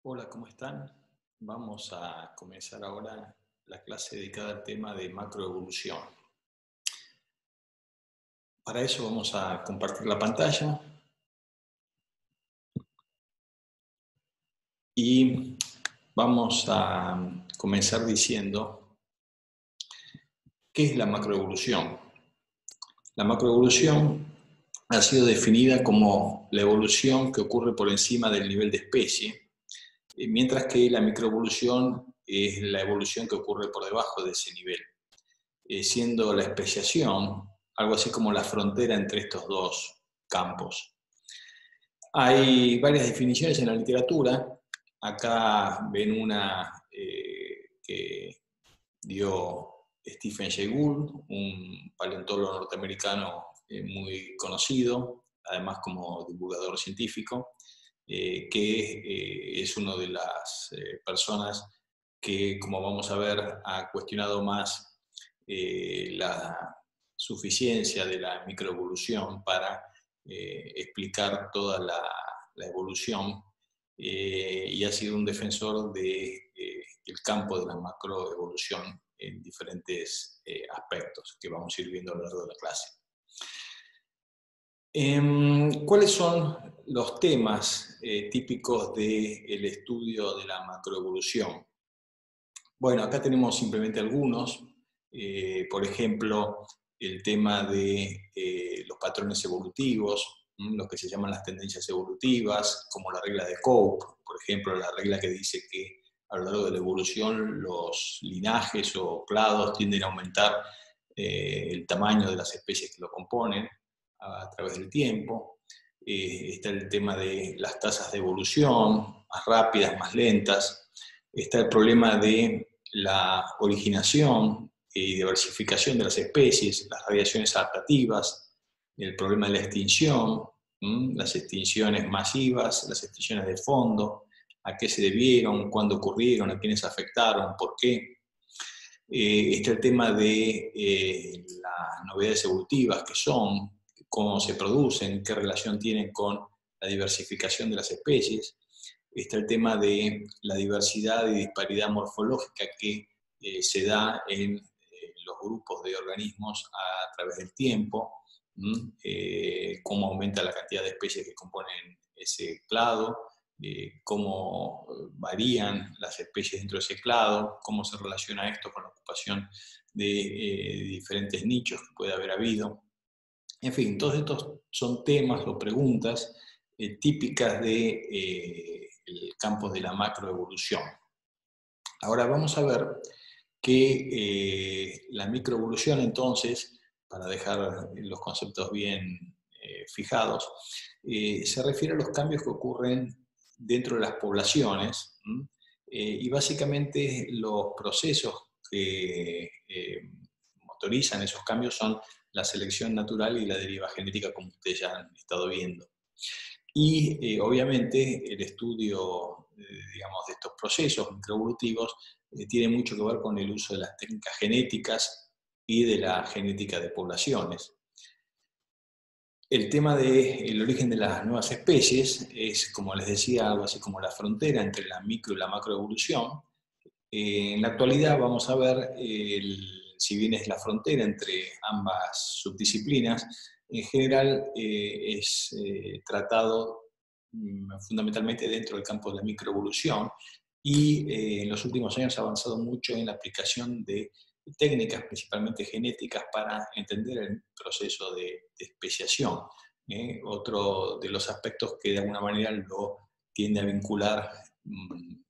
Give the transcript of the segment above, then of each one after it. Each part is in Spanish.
Hola, ¿cómo están? Vamos a comenzar ahora la clase dedicada al tema de macroevolución. Para eso vamos a compartir la pantalla y vamos a comenzar diciendo qué es la macroevolución. La macroevolución ha sido definida como la evolución que ocurre por encima del nivel de especie, mientras que la microevolución es la evolución que ocurre por debajo de ese nivel. Siendo la especiación algo así como la frontera entre estos dos campos. Hay varias definiciones en la literatura. Acá ven una que dio Stephen Jay Gould, un paleontólogo norteamericano muy conocido, además como divulgador científico, que es una de las personas que, como vamos a ver, ha cuestionado más la suficiencia de la microevolución para explicar toda la evolución, y ha sido un defensor del campo de la macroevolución en diferentes aspectos que vamos a ir viendo a lo largo de la clase. ¿Cuáles son los temas típicos del estudio de la macroevolución? Bueno, acá tenemos simplemente algunos. Por ejemplo, el tema de los patrones evolutivos, lo que se llaman las tendencias evolutivas, como la regla de Cope, por ejemplo, la regla que dice que a lo largo de la evolución los linajes o clados tienden a aumentar el tamaño de las especies que lo componen a través del tiempo. Está el tema de las tasas de evolución, más rápidas, más lentas. Está el problema de la originación y diversificación de las especies, las radiaciones adaptativas, el problema de la extinción, las extinciones masivas, las extinciones de fondo, a qué se debieron, cuándo ocurrieron, a quiénes afectaron, por qué. Está el tema de las novedades evolutivas, que son, cómo se producen, qué relación tienen con la diversificación de las especies. Está el tema de la diversidad y disparidad morfológica que se da en los grupos de organismos a través del tiempo, cómo aumenta la cantidad de especies que componen ese clado, cómo varían las especies dentro de ese clado, cómo se relaciona esto con la ocupación de diferentes nichos que puede haber habido. En fin, todos estos son temas o preguntas típicas del campo de la macroevolución. Ahora vamos a ver que la microevolución, entonces, para dejar los conceptos bien fijados, se refiere a los cambios que ocurren dentro de las poblaciones, y básicamente los procesos que motorizan esos cambios son la selección natural y la deriva genética, como ustedes ya han estado viendo. Y obviamente el estudio digamos, de estos procesos microevolutivos tiene mucho que ver con el uso de las técnicas genéticas y de la genética de poblaciones. El tema del origen de las nuevas especies es, como les decía, algo así como la frontera entre la micro y la macroevolución. En la actualidad vamos a ver, si bien es la frontera entre ambas subdisciplinas, en general es tratado fundamentalmente dentro del campo de la microevolución, y en los últimos años ha avanzado mucho en la aplicación de técnicas principalmente genéticas para entender el proceso de especiación. Otro de los aspectos que de alguna manera lo tiende a vincular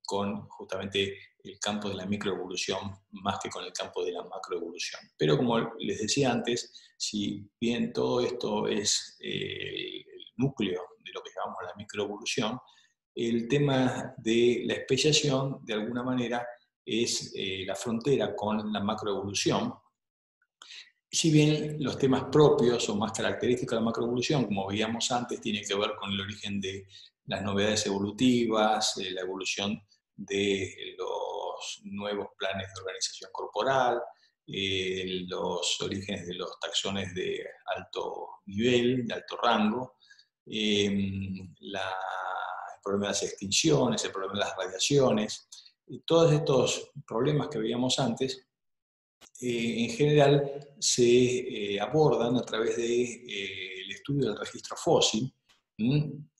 con justamente el campo de la microevolución más que con el campo de la macroevolución. Pero como les decía antes, si bien todo esto es el núcleo de lo que llamamos la microevolución, el tema de la especiación de alguna manera es la frontera con la macroevolución. Si bien los temas propios o más característicos de la macroevolución, como veíamos antes, tienen que ver con el origen de las novedades evolutivas, la evolución de los nuevos planes de organización corporal, los orígenes de los taxones de alto nivel, de alto rango, problema de las extinciones, el problema de las radiaciones, y todos estos problemas que veíamos antes, en general se abordan a través del estudio del registro fósil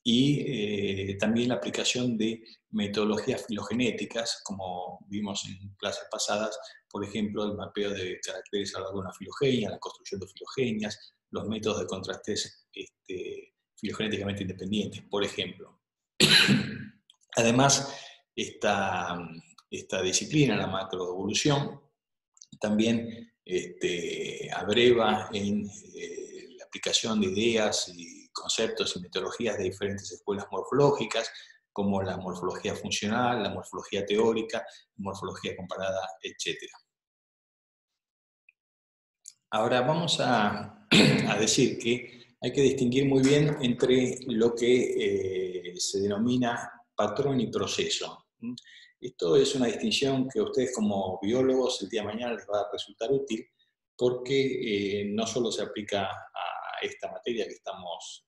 y también la aplicación de metodologías filogenéticas, como vimos en clases pasadas, por ejemplo, el mapeo de caracteres a lo largo de una filogenia, la construcción de filogenias, los métodos de contrastes filogenéticamente independientes, por ejemplo. Además, esta disciplina, la macroevolución, también abreva en la aplicación de ideas y conceptos y metodologías de diferentes escuelas morfológicas, como la morfología funcional, la morfología teórica, morfología comparada, etc. Ahora vamos a decir que hay que distinguir muy bien entre lo que se denomina patrón y proceso. Esto es una distinción que a ustedes como biólogos el día de mañana les va a resultar útil porque no solo se aplica a esta materia que estamos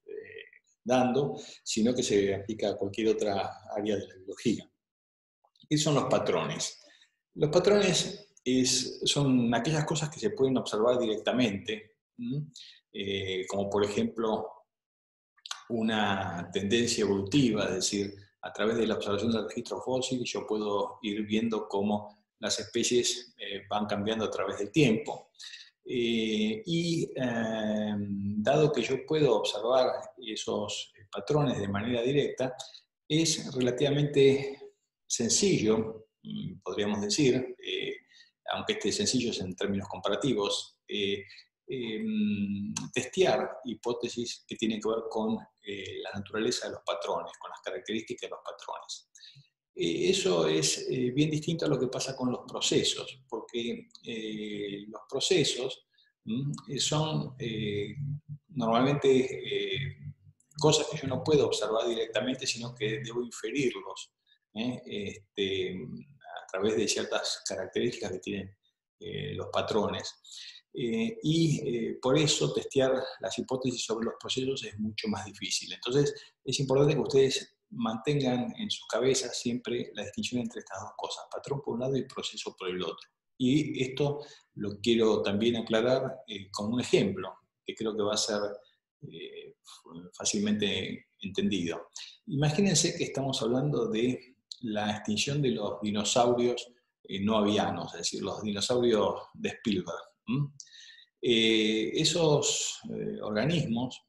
dando, sino que se aplica a cualquier otra área de la biología. ¿Qué son los patrones? Los patrones son aquellas cosas que se pueden observar directamente, como por ejemplo una tendencia evolutiva, es decir, a través de la observación del registro fósil yo puedo ir viendo cómo las especies van cambiando a través del tiempo. Dado que yo puedo observar esos patrones de manera directa, es relativamente sencillo, podríamos decir, aunque este sencillo es en términos comparativos, testear hipótesis que tienen que ver con la naturaleza de los patrones, con las características de los patrones. Eso es bien distinto a lo que pasa con los procesos, porque los procesos son normalmente cosas que yo no puedo observar directamente, sino que debo inferirlos a través de ciertas características que tienen los patrones. Por eso testear las hipótesis sobre los procesos es mucho más difícil. Entonces es importante que ustedes mantengan en sus cabezas siempre la distinción entre estas dos cosas, patrón por un lado y proceso por el otro. Y esto lo quiero también aclarar con un ejemplo, que creo que va a ser fácilmente entendido. Imagínense que estamos hablando de la extinción de los dinosaurios no avianos, es decir, los dinosaurios de Spielberg. Esos organismos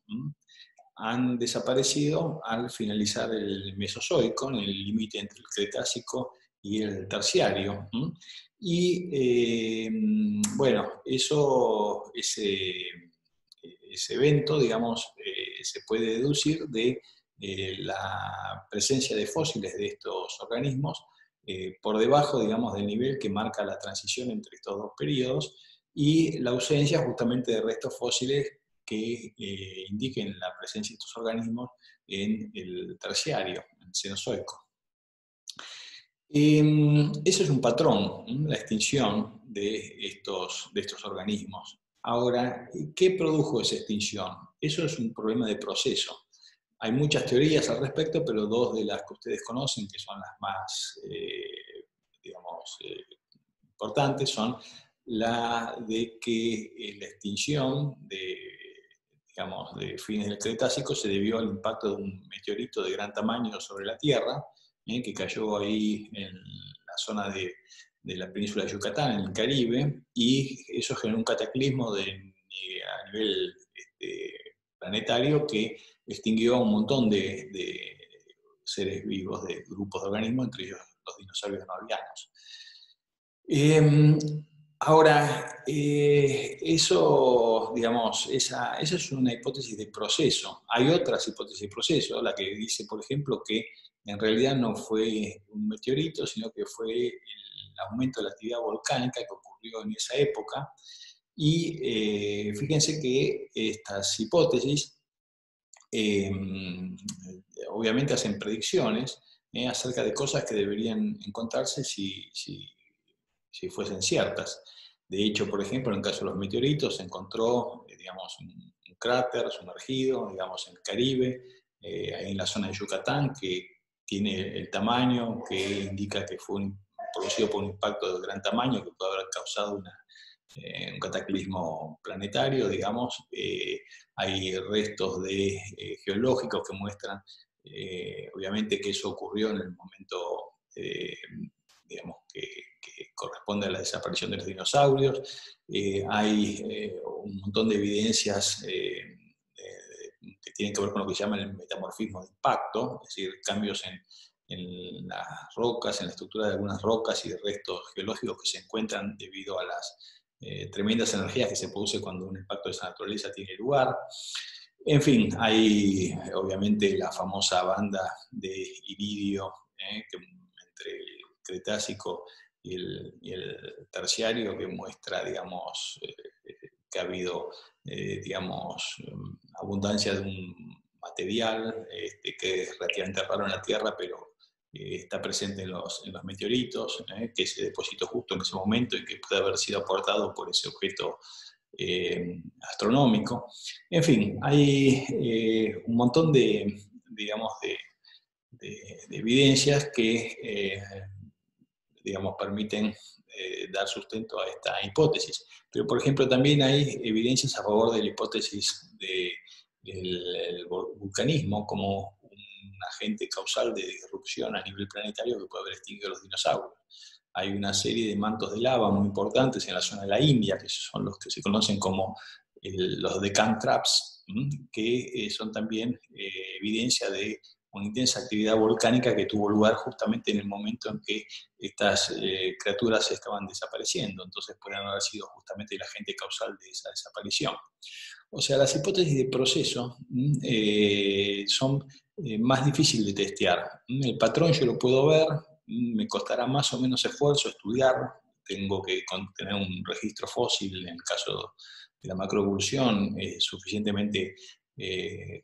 han desaparecido al finalizar el Mesozoico, en el límite entre el Cretácico y el Terciario. Bueno, ese evento, digamos, se puede deducir de la presencia de fósiles de estos organismos por debajo, digamos, del nivel que marca la transición entre estos dos periodos y la ausencia justamente de restos fósiles que indiquen la presencia de estos organismos en el terciario, en el Cenozoico. Eso es un patrón, la extinción de estos organismos. Ahora, ¿qué produjo esa extinción? Eso es un problema de proceso. Hay muchas teorías al respecto, pero dos de las que ustedes conocen, que son las más, digamos, importantes, son la de que la extinción digamos, de fines del Cretácico se debió al impacto de un meteorito de gran tamaño sobre la Tierra, que cayó ahí en la zona de la península de Yucatán, en el Caribe, y eso generó un cataclismo a nivel planetario que extinguió a un montón de seres vivos, de grupos de organismos, entre ellos los dinosaurios no avianos. Ahora, eso, digamos, esa es una hipótesis de proceso. Hay otras hipótesis de proceso, la que dice, por ejemplo, que en realidad no fue un meteorito, sino que fue el aumento de la actividad volcánica que ocurrió en esa época. Y fíjense que estas hipótesis obviamente hacen predicciones acerca de cosas que deberían encontrarse si fuesen ciertas. De hecho, por ejemplo, en el caso de los meteoritos se encontró, digamos, un cráter sumergido, digamos, en el Caribe, ahí en la zona de Yucatán, que tiene el tamaño, que indica que fue producido por un impacto de gran tamaño que puede haber causado un cataclismo planetario, digamos. Hay restos geológicos que muestran, obviamente, que eso ocurrió en el momento, digamos, que corresponde a la desaparición de los dinosaurios. Hay un montón de evidencias que tienen que ver con lo que se llama el metamorfismo de impacto, es decir, cambios en las rocas, en la estructura de algunas rocas y de restos geológicos que se encuentran debido a las tremendas energías que se producen cuando un impacto de esa naturaleza tiene lugar. En fin, hay obviamente la famosa banda de iridio, que entre el Cretácico y el Terciario, que muestra, digamos, que ha habido, digamos, abundancia de un material que es relativamente raro en la Tierra, pero está presente en los meteoritos, que se depositó justo en ese momento y que puede haber sido aportado por ese objeto astronómico. En fin, hay un montón digamos, de evidencias que digamos, permiten dar sustento a esta hipótesis. Pero, por ejemplo, también hay evidencias a favor de la hipótesis del vulcanismo como un agente causal de disrupción a nivel planetario que puede haber extinguido a los dinosaurios. Hay una serie de mantos de lava muy importantes en la zona de la India, que son los que se conocen como los Deccan Traps, que son también evidencia de una intensa actividad volcánica que tuvo lugar justamente en el momento en que estas criaturas estaban desapareciendo. Entonces pueden haber sido justamente el agente causal de esa desaparición. O sea, las hipótesis de proceso son más difíciles de testear. El patrón yo lo puedo ver, me costará más o menos esfuerzo estudiar, tengo que tener un registro fósil en el caso de la macroevolución suficientemente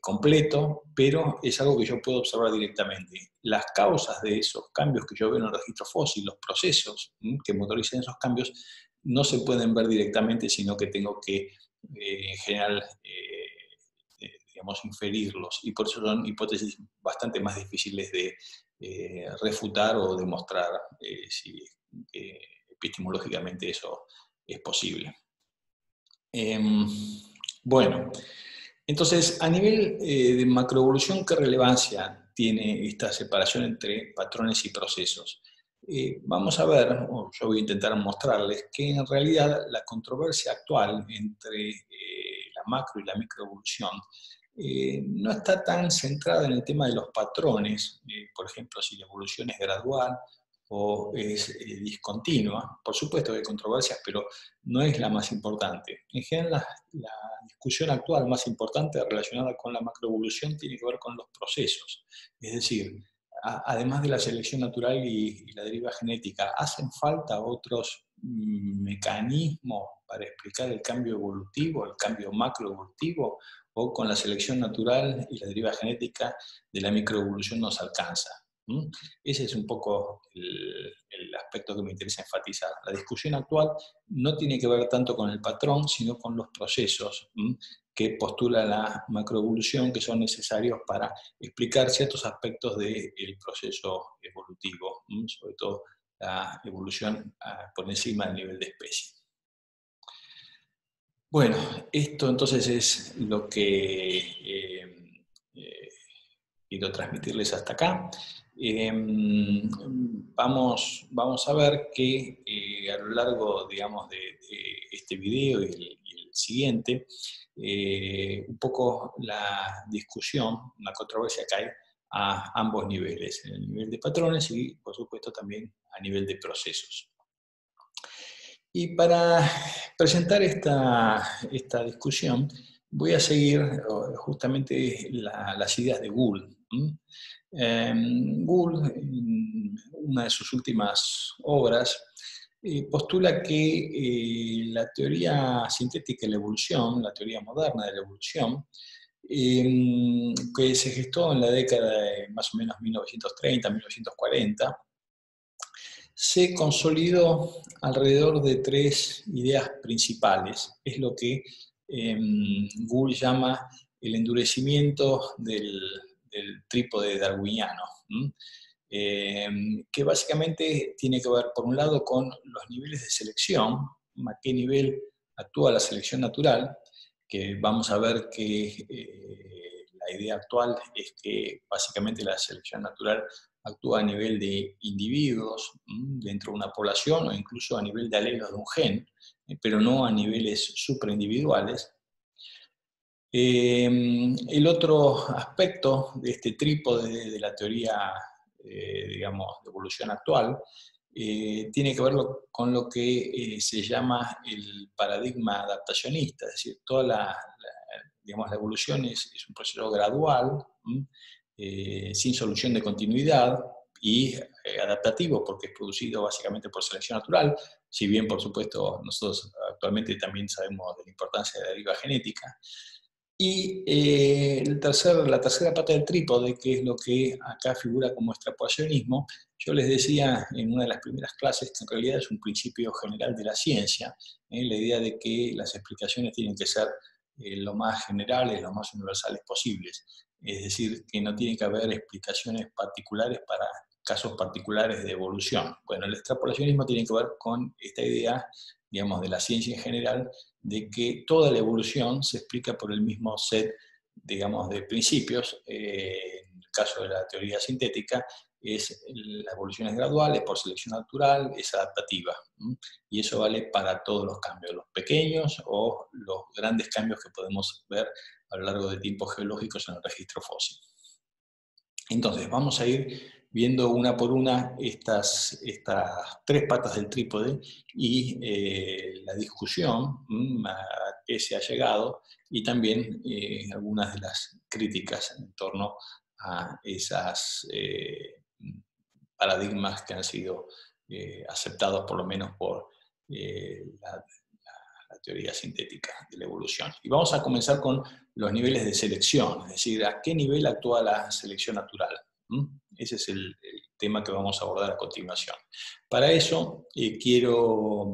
completo, pero es algo que yo puedo observar directamente. Las causas de esos cambios que yo veo en el registro fósil, los procesos que motorizan esos cambios, no se pueden ver directamente, sino que tengo que, en general, digamos, inferirlos, y por eso son hipótesis bastante más difíciles de refutar o demostrar si epistemológicamente eso es posible. Bueno, entonces, a nivel de macroevolución, ¿qué relevancia tiene esta separación entre patrones y procesos? Vamos a ver, o yo voy a intentar mostrarles, que en realidad la controversia actual entre la macro y la microevolución no está tan centrada en el tema de los patrones, por ejemplo, si la evolución es gradual o es discontinua. Por supuesto que hay controversias, pero no es la más importante. En general, la discusión actual más importante relacionada con la macroevolución tiene que ver con los procesos. Es decir, además de la selección natural y la deriva genética, ¿hacen falta otros mecanismos para explicar el cambio evolutivo, el cambio macroevolutivo, o con la selección natural y la deriva genética de la microevolución nos alcanza? Ese es un poco el aspecto que me interesa enfatizar. La discusión actual no tiene que ver tanto con el patrón, sino con los procesos que postula la macroevolución, que son necesarios para explicar ciertos aspectos del proceso evolutivo, sobre todo la evolución por encima del nivel de especie. Bueno, esto entonces es lo que quiero transmitirles hasta acá. Vamos a ver que a lo largo, digamos, de este video y el siguiente, un poco la discusión, la controversia cae a ambos niveles, en el nivel de patrones y, por supuesto, también a nivel de procesos. Y para presentar esta discusión, voy a seguir justamente las ideas de Gould. Gould, en una de sus últimas obras, postula que la teoría sintética de la evolución, la teoría moderna de la evolución, que se gestó en la década de más o menos 1930-1940, se consolidó alrededor de tres ideas principales. Es lo que Gould llama el endurecimiento del del trípode darwiniano, que básicamente tiene que ver, por un lado, con los niveles de selección, a qué nivel actúa la selección natural, que vamos a ver que la idea actual es que básicamente la selección natural actúa a nivel de individuos dentro de una población o incluso a nivel de alelos de un gen, pero no a niveles superindividuales. El otro aspecto de este trípode de la teoría, digamos, de evolución actual, tiene que ver con lo que se llama el paradigma adaptacionista, es decir, toda digamos, la evolución es un proceso gradual, sin solución de continuidad y adaptativo, porque es producido básicamente por selección natural, si bien, por supuesto, nosotros actualmente también sabemos de la importancia de la deriva genética. Y la tercera pata del trípode, que es lo que acá figura como extrapolacionismo, yo les decía en una de las primeras clases que en realidad es un principio general de la ciencia, la idea de que las explicaciones tienen que ser lo más generales, lo más universales posibles. Es decir, que no tiene que haber explicaciones particulares para casos particulares de evolución. Bueno, el extrapolacionismo tiene que ver con esta idea, digamos, de la ciencia en general, de que toda la evolución se explica por el mismo set, digamos, de principios. En el caso de la teoría sintética, la evolución es gradual, es por selección natural, es adaptativa. Y eso vale para todos los cambios, los pequeños o los grandes cambios que podemos ver a lo largo de tiempos geológicos en el registro fósil. Entonces, vamos a ir viendo una por una estas tres patas del trípode y la discusión a que se ha llegado y también algunas de las críticas en torno a esas paradigmas que han sido aceptados por lo menos por la teoría sintética de la evolución. Y vamos a comenzar con los niveles de selección, es decir, a qué nivel actúa la selección natural. Ese es el tema que vamos a abordar a continuación. Para eso quiero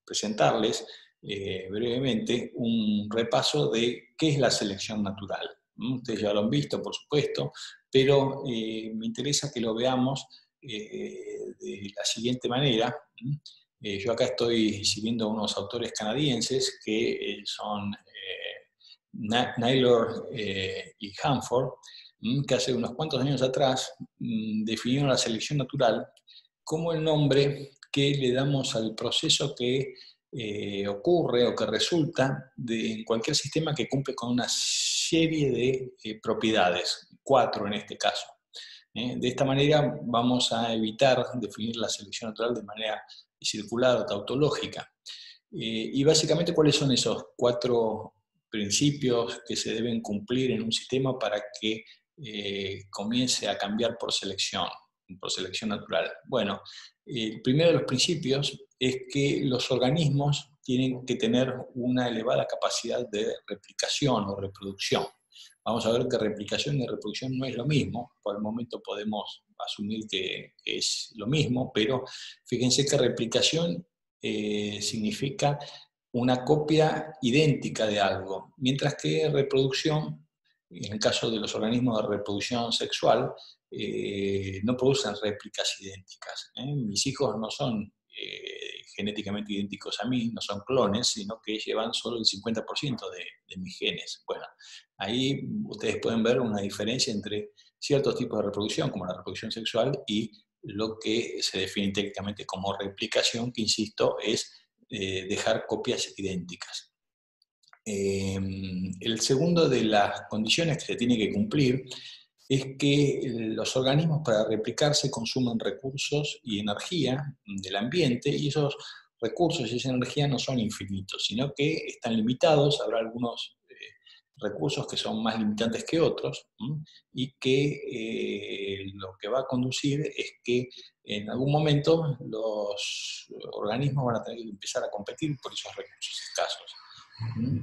presentarles brevemente un repaso de qué es la selección natural. Ustedes ya lo han visto, por supuesto, pero me interesa que lo veamos de la siguiente manera. Yo acá estoy siguiendo a unos autores canadienses que son Naylor y Hanford, que hace unos cuantos años atrás definieron la selección natural como el nombre que le damos al proceso que ocurre o que resulta en cualquier sistema que cumple con una serie de propiedades, 4 en este caso. De esta manera vamos a evitar definir la selección natural de manera circular o tautológica. Y básicamente, ¿cuáles son esos 4 principios que se deben cumplir en un sistema para que comience a cambiar por selección natural? Bueno, el primero de los principios es que los organismos tienen que tener una elevada capacidad de replicación o reproducción. Vamos a ver que replicación y reproducción no es lo mismo. Por el momento podemos asumir que es lo mismo, pero fíjense que replicación significa una copia idéntica de algo, mientras que reproducción, en el caso de los organismos de reproducción sexual, no producen réplicas idénticas. Mis hijos no son genéticamente idénticos a mí, no son clones, sino que llevan solo el 50% de mis genes. Bueno, ahí ustedes pueden ver una diferencia entre ciertos tipos de reproducción, como la reproducción sexual, y lo que se define técnicamente como replicación, que insisto, es dejar copias idénticas. El segundo de las condiciones que se tiene que cumplir es que los organismos para replicarse consumen recursos y energía del ambiente, y esos recursos y esa energía no son infinitos, sino que están limitados. Habrá algunos recursos que son más limitantes que otros, y que lo que va a conducir es que en algún momento los organismos van a tener que empezar a competir por esos recursos escasos.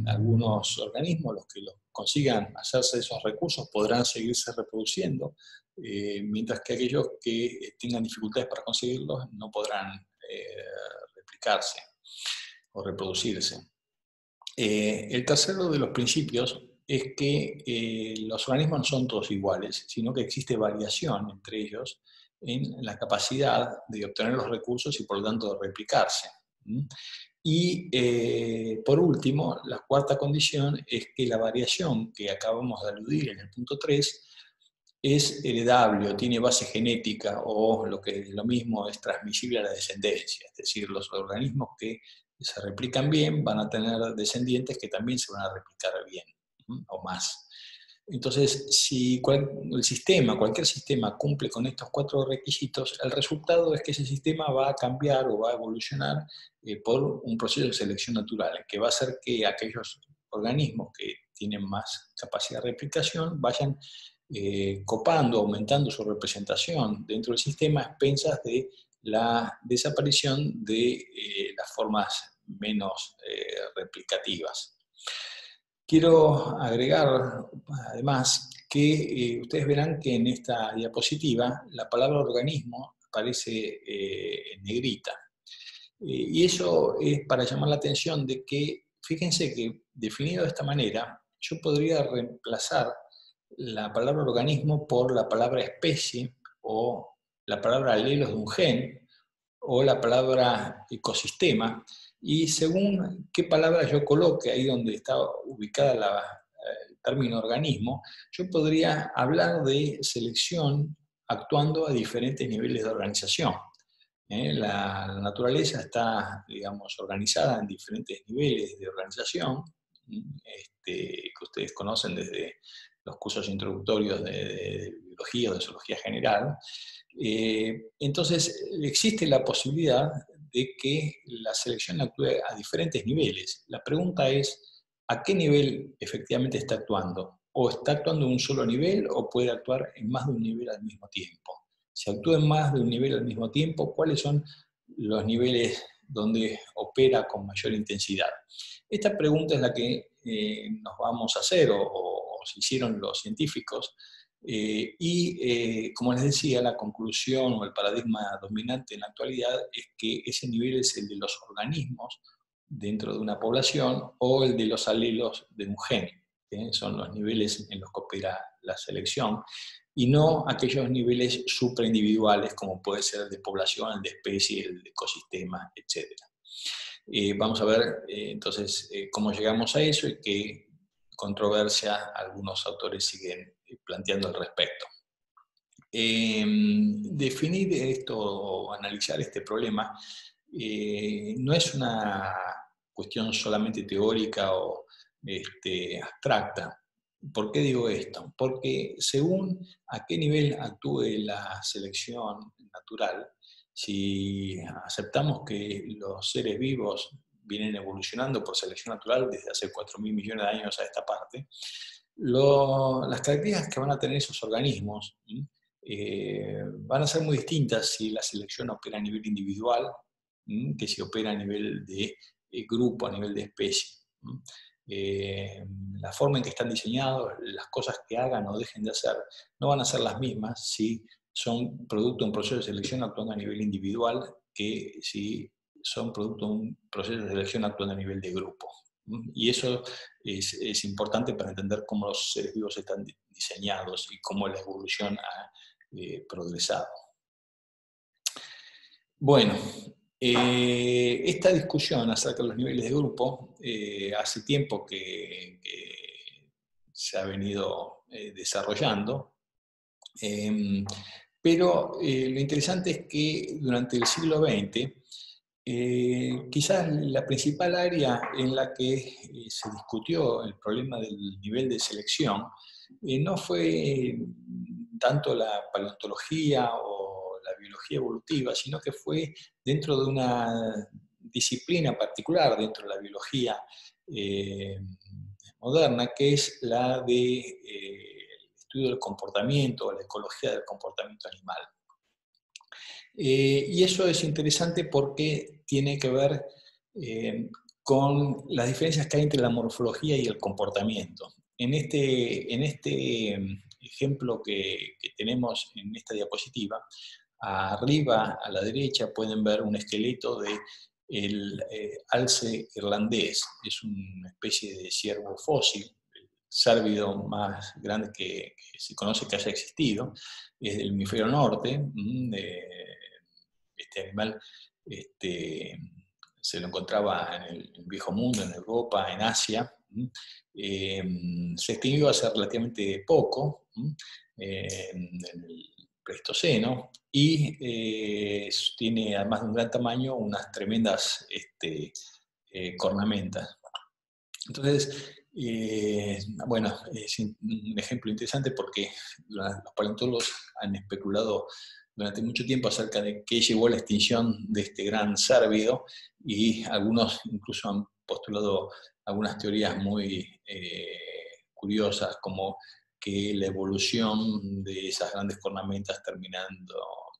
Algunos organismos, los que consigan hacerse esos recursos, podrán seguirse reproduciendo, mientras que aquellos que tengan dificultades para conseguirlos no podrán replicarse o reproducirse. El tercero de los principios es que los organismos no son todos iguales, sino que existe variación entre ellos en la capacidad de obtener los recursos y por lo tanto de replicarse. Y por último, la cuarta condición es que la variación que acabamos de aludir en el punto 3 es heredable o tiene base genética o lo que es lo mismo es transmisible a la descendencia. Es decir, los organismos que se replican bien van a tener descendientes que también se van a replicar bien o más. Entonces, si cualquier sistema cumple con estos 4 requisitos, el resultado es que ese sistema va a cambiar o va a evolucionar por un proceso de selección natural, que va a hacer que aquellos organismos que tienen más capacidad de replicación vayan copando, aumentando su representación dentro del sistema a expensas de la desaparición de las formas menos replicativas. Quiero agregar, además, que ustedes verán que en esta diapositiva la palabra organismo aparece en negrita. Y eso es para llamar la atención de que, fíjense que definido de esta manera, yo podría reemplazar la palabra organismo por la palabra especie o la palabra alelos de un gen o la palabra ecosistema, y según qué palabra yo coloque ahí donde está ubicada el término organismo, yo podría hablar de selección actuando a diferentes niveles de organización. La naturaleza está, digamos, organizada en diferentes niveles de organización, que ustedes conocen desde los cursos introductorios de biología o de zoología general. Entonces, existe la posibilidad de que la selección actúe a diferentes niveles. La pregunta es, ¿a qué nivel efectivamente está actuando? ¿O está actuando en un solo nivel o puede actuar en más de un nivel al mismo tiempo? Si actúa en más de un nivel al mismo tiempo, ¿cuáles son los niveles donde opera con mayor intensidad? Esta pregunta es la que nos vamos a hacer, o se hicieron los científicos, como les decía, la conclusión o el paradigma dominante en la actualidad es que ese nivel es el de los organismos dentro de una población o el de los alelos de un gen. Son los niveles en los que opera la selección, y no aquellos niveles supraindividuales como puede ser el de población, el de especie, el de ecosistema, etc. Vamos a ver entonces cómo llegamos a eso y qué controversia algunos autores siguen planteando al respecto. Definir esto o analizar este problema no es una cuestión solamente teórica o abstracta. ¿Por qué digo esto? Porque según a qué nivel actúe la selección natural, si aceptamos que los seres vivos vienen evolucionando por selección natural desde hace 4.000 millones de años a esta parte, las características que van a tener esos organismos van a ser muy distintas si la selección opera a nivel individual, que si opera a nivel de grupo, a nivel de especie. La forma en que están diseñados, las cosas que hagan o dejen de hacer, no van a ser las mismas si son producto de un proceso de selección actuando a nivel individual que si son producto de un proceso de selección actuando a nivel de grupo. Y eso es importante para entender cómo los seres vivos están diseñados y cómo la evolución ha progresado. Bueno, esta discusión acerca de los niveles de grupo hace tiempo que se ha venido desarrollando, pero lo interesante es que durante el siglo XX, quizás la principal área en la que se discutió el problema del nivel de selección no fue tanto la paleontología o la biología evolutiva, sino que fue dentro de una disciplina particular dentro de la biología moderna, que es la de estudio del comportamiento o la ecología del comportamiento animal. Y eso es interesante porque tiene que ver con las diferencias que hay entre la morfología y el comportamiento. En este ejemplo que tenemos en esta diapositiva, arriba a la derecha pueden ver un esqueleto del alce irlandés. Es una especie de ciervo fósil, el cérvido más grande que se conoce que haya existido, es del hemisferio norte. Este animal este, se lo encontraba en el Viejo Mundo, en Europa, en Asia. Se extinguió hace relativamente poco, en el Pleistoceno, y tiene, además de un gran tamaño, unas tremendas cornamentas. Entonces, bueno, es un ejemplo interesante porque los paleontólogos han especulado durante mucho tiempo acerca de qué llevó a la extinción de este gran cérvido, y algunos incluso han postulado algunas teorías muy curiosas, como que la evolución de esas grandes cornamentas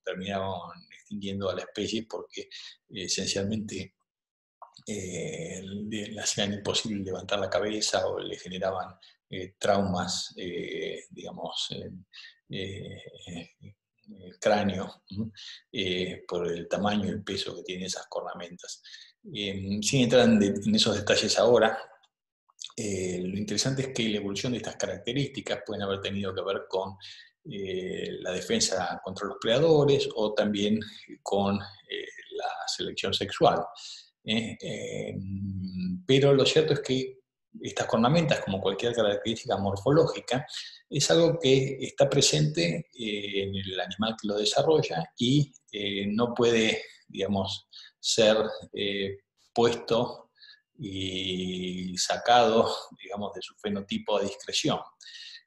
terminaron extinguiendo a la especie porque esencialmente le hacían imposible levantar la cabeza o le generaban traumas, digamos, el cráneo, por el tamaño y el peso que tienen esas cornamentas. Sin entrar en esos detalles ahora, lo interesante es que la evolución de estas características pueden haber tenido que ver con la defensa contra los predadores o también con la selección sexual. Pero lo cierto es que estas cornamentas, como cualquier característica morfológica, es algo que está presente en el animal que lo desarrolla y no puede, digamos, ser puesto y sacado, digamos, de su fenotipo a discreción.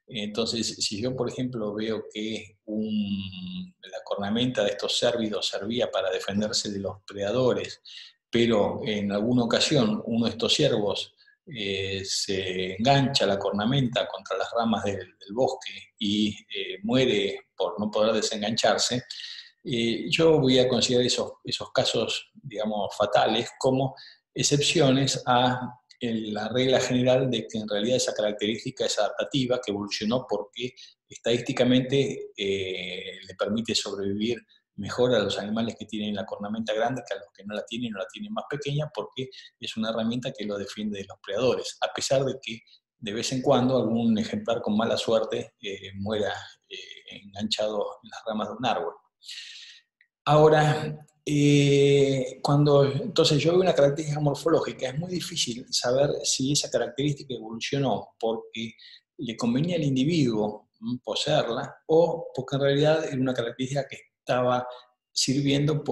Entonces, si yo, por ejemplo, veo que la cornamenta de estos cérvidos servía para defenderse de los predadores, pero en alguna ocasión uno de estos ciervos se engancha la cornamenta contra las ramas del bosque y muere por no poder desengancharse, yo voy a considerar esos casos, digamos, fatales como excepciones a la regla general de que en realidad esa característica es adaptativa, que evolucionó porque estadísticamente le permite sobrevivir mejor a los animales que tienen la cornamenta grande que a los que no la tienen o la tienen más pequeña, porque es una herramienta que lo defiende de los predadores, a pesar de que de vez en cuando algún ejemplar con mala suerte muera enganchado en las ramas de un árbol. Ahora, entonces yo veo una característica morfológica, es muy difícil saber si esa característica evolucionó porque le convenía al individuo poseerla o porque en realidad era una característica que estaba sirviendo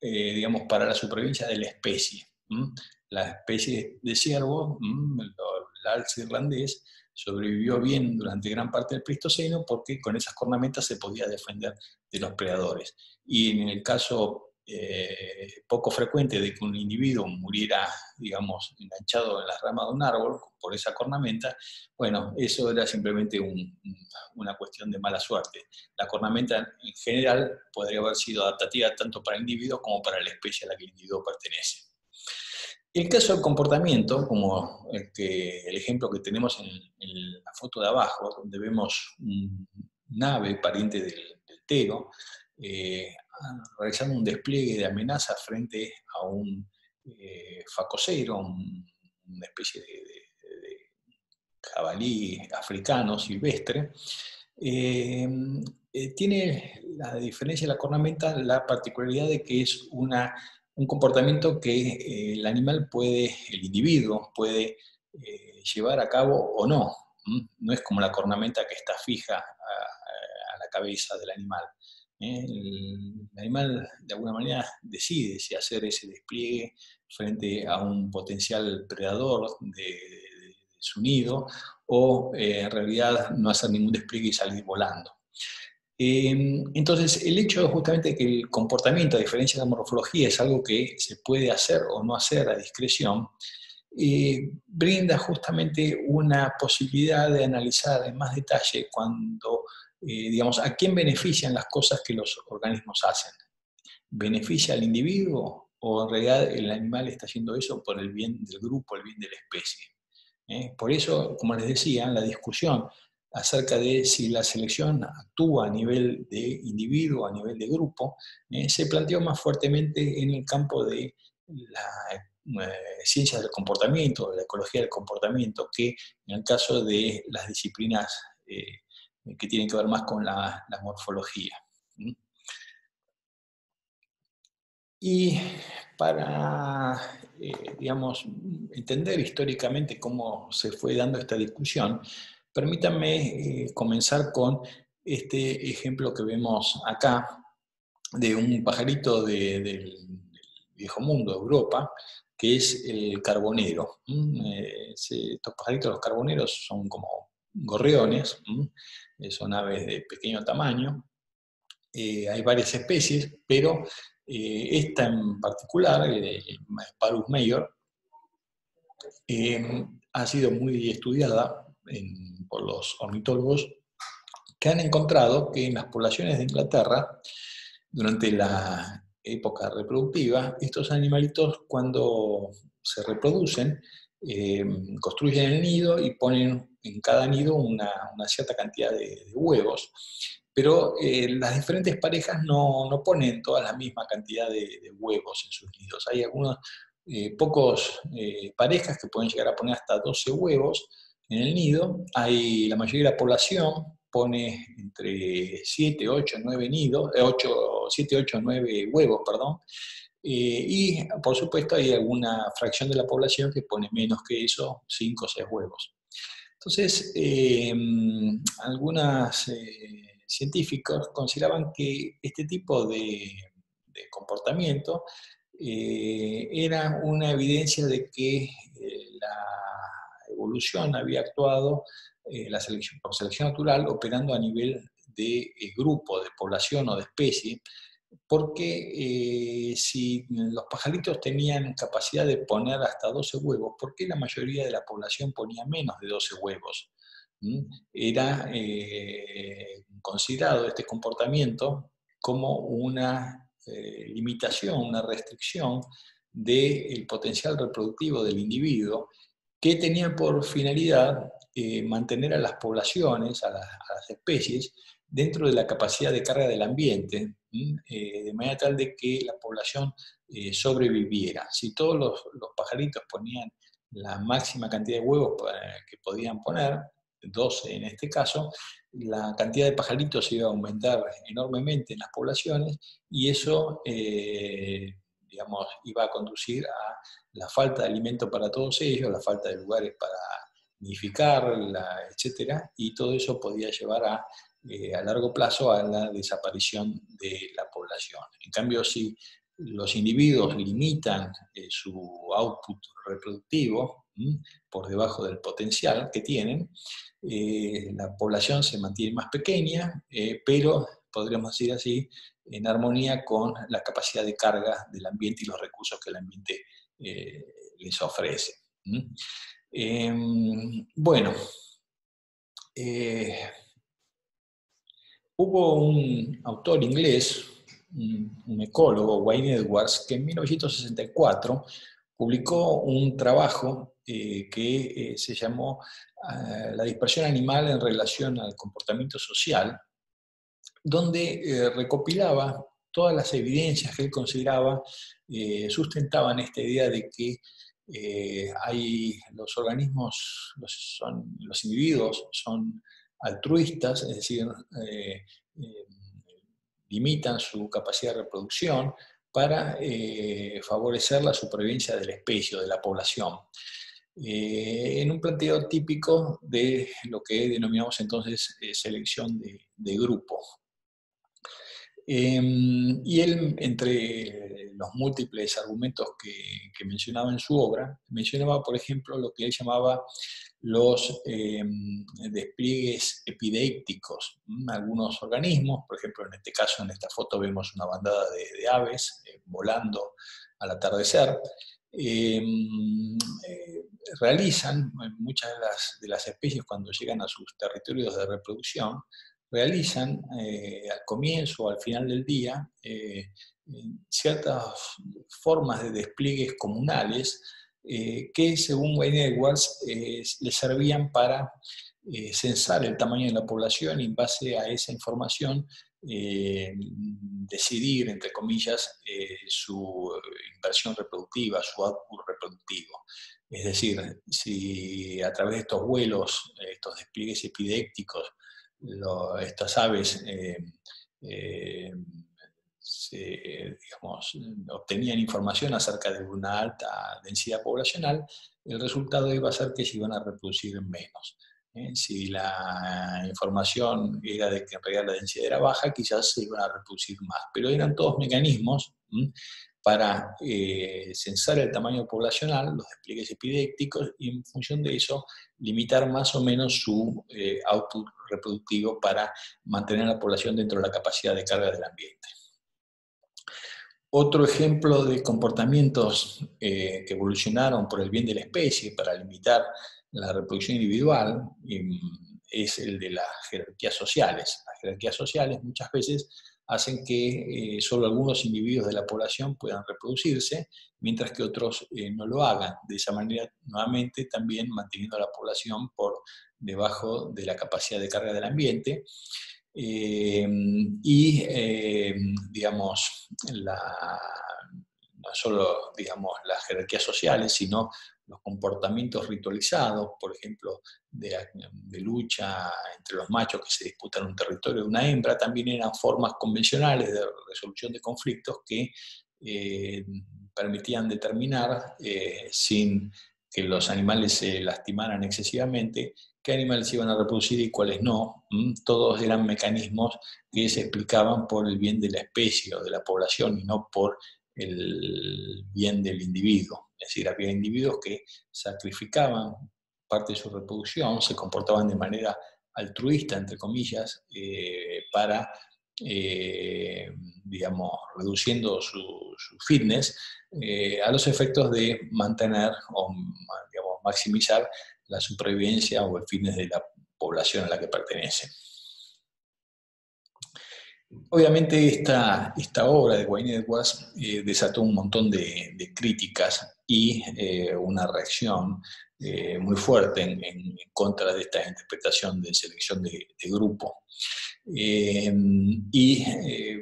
digamos, para la supervivencia de la especie. La especie de ciervo, el alce irlandés, sobrevivió bien durante gran parte del Pleistoceno porque con esas cornamentas se podía defender de los predadores. Y en el caso poco frecuente de que un individuo muriera, digamos, enganchado en las ramas de un árbol por esa cornamenta, bueno, eso era simplemente una cuestión de mala suerte. La cornamenta en general podría haber sido adaptativa tanto para el individuo como para la especie a la que el individuo pertenece. El caso del comportamiento, como el ejemplo que tenemos en la foto de abajo, donde vemos un ave pariente del tero, realizando un despliegue de amenaza frente a un facocero, una especie de jabalí africano silvestre, tiene la diferencia de la cornamenta, la particularidad de que es un comportamiento que el individuo puede llevar a cabo o no. No es como la cornamenta que está fija a la cabeza del animal. El animal de alguna manera decide si hacer ese despliegue frente a un potencial predador de su nido o en realidad no hacer ningún despliegue y salir volando. Entonces, el hecho justamente de que el comportamiento, a diferencia de la morfología, es algo que se puede hacer o no hacer a discreción, brinda justamente una posibilidad de analizar en más detalle digamos, a quién benefician las cosas que los organismos hacen. ¿Beneficia al individuo o en realidad el animal está haciendo eso por el bien del grupo, el bien de la especie? Por eso, como les decía, la discusión acerca de si la selección actúa a nivel de individuo, a nivel de grupo, se planteó más fuertemente en el campo de ciencias del comportamiento, la ecología del comportamiento, que en el caso de las disciplinas que tienen que ver más con la morfología. Y para, digamos, entender históricamente cómo se fue dando esta discusión, permítanme comenzar con este ejemplo que vemos acá de un pajarito del viejo mundo, Europa, que es el carbonero. Estos pajaritos, los carboneros, son como gorriones, son aves de pequeño tamaño. Hay varias especies, pero esta en particular, el Parus major, ha sido muy estudiada por los ornitólogos, que han encontrado que en las poblaciones de Inglaterra, durante la época reproductiva, estos animalitos, cuando se reproducen, construyen el nido y ponen en cada nido una cierta cantidad de huevos, pero las diferentes parejas no ponen toda la misma cantidad de huevos en sus nidos. Hay algunos pocos parejas que pueden llegar a poner hasta 12 huevos en el nido. La mayoría de la población pone entre 7, 8, 9 nidos, 7, 8, 9 huevos, perdón. Y por supuesto hay alguna fracción de la población que pone menos que eso, 5 o 6 huevos. Entonces, algunos científicos consideraban que este tipo de comportamiento era una evidencia de que la evolución había actuado por selección natural, operando a nivel de grupo, de población o de especie, porque si los pajaritos tenían capacidad de poner hasta 12 huevos, ¿por qué la mayoría de la población ponía menos de 12 huevos? Era considerado este comportamiento como una limitación, una restricción del potencial reproductivo del individuo, que tenía por finalidad mantener a las poblaciones, a las especies, dentro de la capacidad de carga del ambiente, de manera tal de que la población sobreviviera. Si todos los pajaritos ponían la máxima cantidad de huevos que podían poner, 12 en este caso, la cantidad de pajaritos se iba a aumentar enormemente en las poblaciones, y eso digamos, iba a conducir a la falta de alimento para todos ellos, la falta de lugares para nidificar, etc. Y todo eso podía llevar a largo plazo a la desaparición de la población. En cambio, si los individuos limitan su output reproductivo por debajo del potencial que tienen, la población se mantiene más pequeña, pero podríamos decir así, en armonía con la capacidad de carga del ambiente y los recursos que el ambiente les ofrece. Bueno, hubo un autor inglés, un ecólogo, Wayne Edwards, que en 1964 publicó un trabajo que se llamó La dispersión animal en relación al comportamiento social, donde recopilaba todas las evidencias que él consideraba sustentaban esta idea de que los organismos, los individuos son altruistas, es decir, eh, limitan su capacidad de reproducción para favorecer la supervivencia de la especie o de la población. En un planteo típico de lo que denominamos entonces selección de grupo. Y él, entre los múltiples argumentos que mencionaba en su obra, mencionaba, por ejemplo, lo que él llamaba los despliegues epidécticos. Algunos organismos, por ejemplo, en este caso, en esta foto vemos una bandada de aves volando al atardecer, realizan, muchas de las especies cuando llegan a sus territorios de reproducción, realizan al comienzo o al final del día ciertas formas de despliegues comunales que, según Wayne Edwards, les servían para censar el tamaño de la población, y en base a esa información decidir, entre comillas, su inversión reproductiva, su output reproductivo. Es decir, si a través de estos vuelos, estos despliegues epidécticos, estas aves digamos, obtenían información acerca de una alta densidad poblacional, el resultado iba a ser que se iban a reproducir menos. Si la información era de que en realidad la densidad era baja, quizás se iban a reproducir más. Pero eran todos mecanismos para censar el tamaño poblacional, los despliegues epidécticos, y en función de eso limitar más o menos su output reproductivo para mantener a la población dentro de la capacidad de carga del ambiente. Otro ejemplo de comportamientos que evolucionaron por el bien de la especie para limitar la reproducción individual es el de las jerarquías sociales. Las jerarquías sociales muchas veces hacen que solo algunos individuos de la población puedan reproducirse, mientras que otros no lo hagan. De esa manera, nuevamente, también manteniendo a la población por debajo de la capacidad de carga del ambiente. Digamos, no solo digamos, las jerarquías sociales, sino los comportamientos ritualizados, por ejemplo, de lucha entre los machos que se disputan un territorio de una hembra, también eran formas convencionales de resolución de conflictos que permitían determinar, sin que los animales se lastimaran excesivamente, qué animales se iban a reproducir y cuáles no. Todos eran mecanismos que se explicaban por el bien de la especie o de la población y no por el bien del individuo. Es decir, había individuos que sacrificaban parte de su reproducción, se comportaban de manera altruista, entre comillas, para, digamos, reduciendo su fitness a los efectos de mantener o, digamos, maximizar la supervivencia o el fitness de la población a la que pertenece. Obviamente esta obra de Wayne Edwards desató un montón de críticas y una reacción muy fuerte en contra de esta interpretación de selección de grupo.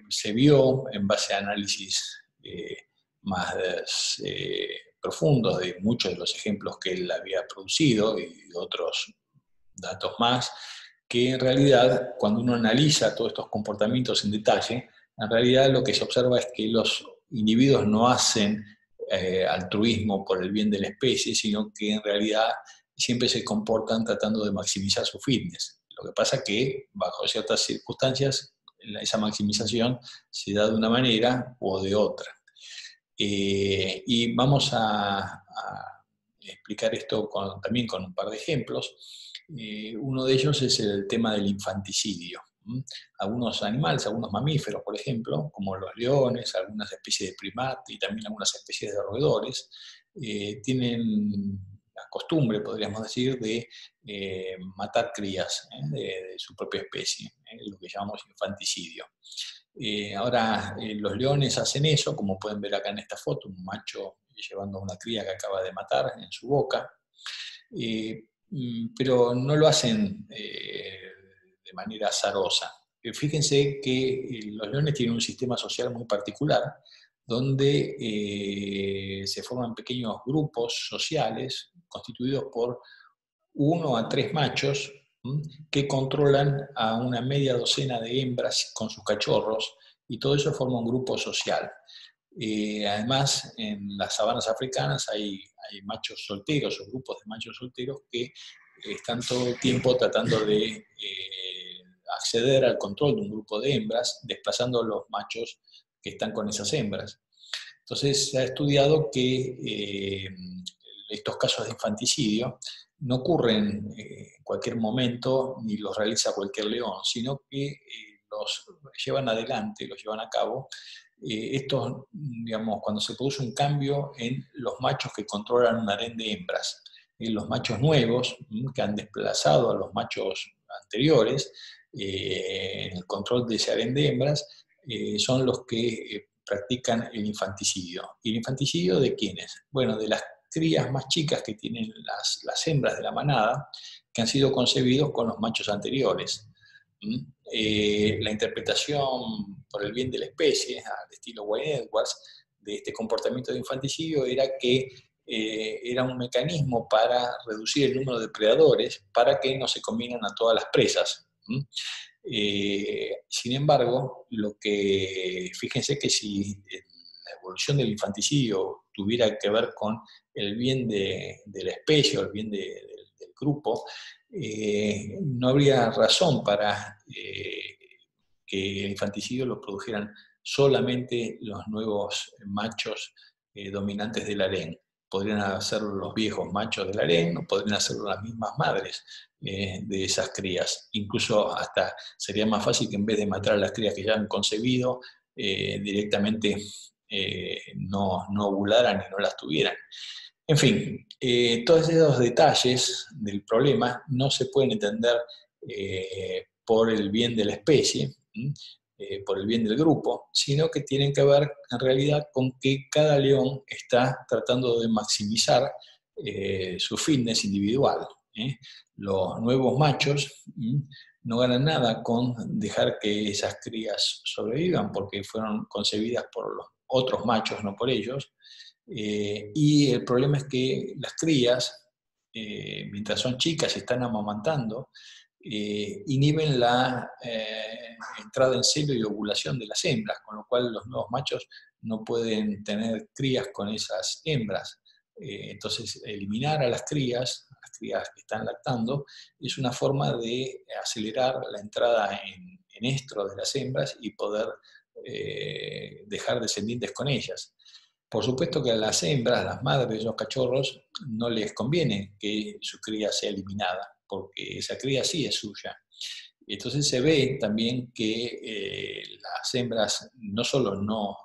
Se vio, en base a análisis más profundos de muchos de los ejemplos que él había producido y otros datos más, que en realidad, cuando uno analiza todos estos comportamientos en detalle, en realidad lo que se observa es que los individuos no hacen altruismo por el bien de la especie, sino que en realidad siempre se comportan tratando de maximizar su fitness. Lo que pasa es que, bajo ciertas circunstancias, esa maximización se da de una manera o de otra. Y vamos a explicar esto también con un par de ejemplos. Uno de ellos es el tema del infanticidio. Algunos animales, algunos mamíferos, por ejemplo, como los leones, algunas especies de primates y también algunas especies de roedores, tienen la costumbre, podríamos decir, de matar crías de su propia especie, lo que llamamos infanticidio. Ahora, los leones hacen eso, como pueden ver acá en esta foto, un macho llevando a una cría que acaba de matar en su boca, pero no lo hacen de manera azarosa. Fíjense que los leones tienen un sistema social muy particular, donde se forman pequeños grupos sociales constituidos por 1 a 3 machos que controlan a una media docena de hembras con sus cachorros, y todo eso forma un grupo social. Además, en las sabanas africanas hay machos solteros o grupos de machos solteros que están todo el tiempo tratando de acceder al control de un grupo de hembras, desplazando a los machos que están con esas hembras. Entonces, se ha estudiado que estos casos de infanticidio no ocurren en cualquier momento ni los realiza cualquier león, sino que los llevan adelante, los llevan a cabo estos, digamos, cuando se produce un cambio en los machos que controlan un harén de hembras. Los machos nuevos, que han desplazado a los machos anteriores en el control de ese harén de hembras, son los que practican el infanticidio. ¿Y el infanticidio de quiénes? Bueno, de las crías más chicas que tienen las hembras de la manada, que han sido concebidos con los machos anteriores. la interpretación por el bien de la especie, al estilo Wayne-Edwards, de este comportamiento de infanticidio era que era un mecanismo para reducir el número de predadores para que no se comieran a todas las presas. Sin embargo, fíjense que si la evolución del infanticidio tuviera que ver con el bien de la especie o el bien del grupo, no habría razón para que el infanticidio lo produjeran solamente los nuevos machos dominantes del harén. Podrían hacerlo los viejos machos del harén, o podrían hacerlo las mismas madres de esas crías. Incluso hasta sería más fácil que en vez de matar a las crías que ya han concebido, directamente no ovularan y no las tuvieran. En fin, todos esos detalles del problema no se pueden entender por el bien de la especie, por el bien del grupo, sino que tienen que ver en realidad con que cada león está tratando de maximizar su fitness individual. Los nuevos machos no ganan nada con dejar que esas crías sobrevivan porque fueron concebidas por los otros machos, no por ellos. Y el problema es que las crías, mientras son chicas y están amamantando, inhiben la entrada en celo y ovulación de las hembras, con lo cual los nuevos machos no pueden tener crías con esas hembras. Entonces, eliminar a las crías que están lactando, es una forma de acelerar la entrada en estro de las hembras y poder dejar descendientes con ellas. Por supuesto que a las hembras, las madres de los cachorros, no les conviene que su cría sea eliminada, porque esa cría sí es suya. Entonces se ve también que las hembras no solo no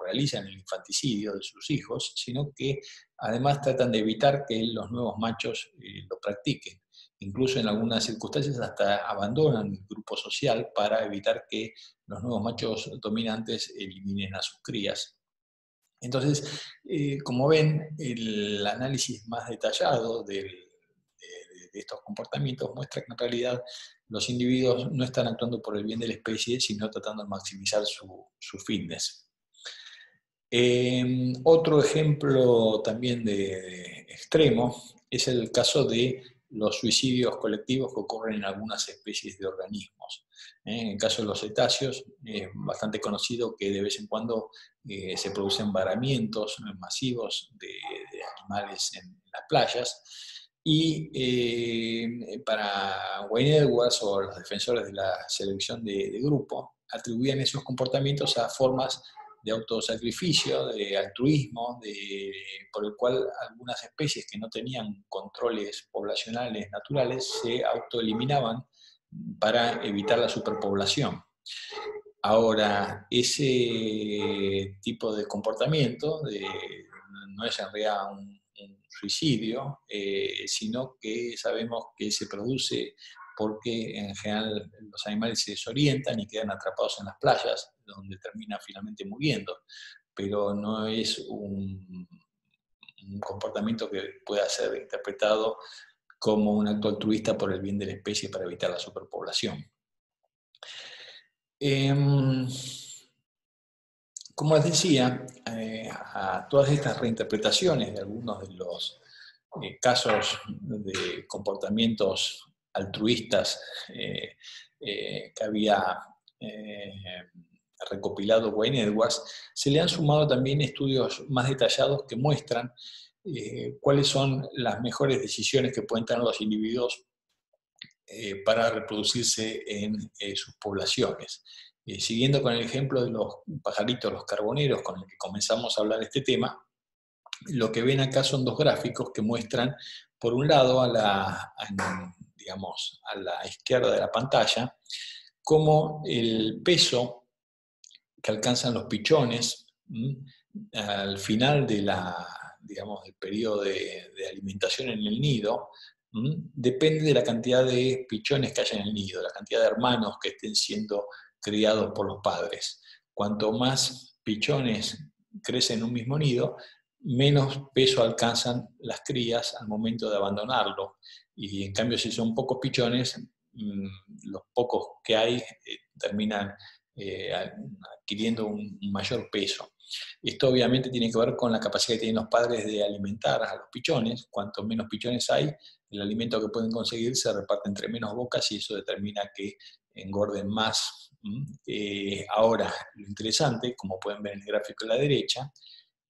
realizan el infanticidio de sus hijos, sino que además tratan de evitar que los nuevos machos lo practiquen. Incluso en algunas circunstancias hasta abandonan el grupo social para evitar que los nuevos machos dominantes eliminen a sus crías. Entonces, como ven, el análisis más detallado de estos comportamientos muestra que en realidad los individuos no están actuando por el bien de la especie, sino tratando de maximizar su fitness. Otro ejemplo también de extremo es el caso de los suicidios colectivos que ocurren en algunas especies de organismos. En el caso de los cetáceos, es bastante conocido que de vez en cuando se producen varamientos masivos de animales en las playas, y para Wayne Edwards o los defensores de la selección de grupo atribuían esos comportamientos a formas de autosacrificio, de altruismo, por el cual algunas especies que no tenían controles poblacionales naturales se autoeliminaban para evitar la superpoblación. Ahora, ese tipo de comportamiento no es en realidad un suicidio, sino que sabemos que se produce porque en general los animales se desorientan y quedan atrapados en las playas, donde terminan finalmente muriendo, pero no es un comportamiento que pueda ser interpretado como un acto altruista por el bien de la especie para evitar la superpoblación. Como les decía, a todas estas reinterpretaciones de algunos de los casos de comportamientos altruistas que había recopilado Wayne Edwards, se le han sumado también estudios más detallados que muestran cuáles son las mejores decisiones que pueden tener los individuos para reproducirse en sus poblaciones. Siguiendo con el ejemplo de los pajaritos, los carboneros, con el que comenzamos a hablar de este tema, lo que ven acá son dos gráficos que muestran, por un lado, a la izquierda de la pantalla, cómo el peso que alcanzan los pichones al final del periodo de alimentación en el nido, depende de la cantidad de pichones que haya en el nido, la cantidad de hermanos que estén siendo criados por los padres. Cuanto más pichones crecen en un mismo nido, menos peso alcanzan las crías al momento de abandonarlo. Y en cambio, si son pocos pichones, los pocos que hay terminan adquiriendo un mayor peso. Esto obviamente tiene que ver con la capacidad que tienen los padres de alimentar a los pichones. Cuanto menos pichones hay, el alimento que pueden conseguir se reparte entre menos bocas y eso determina que engorden más. Ahora, lo interesante, como pueden ver en el gráfico a la derecha,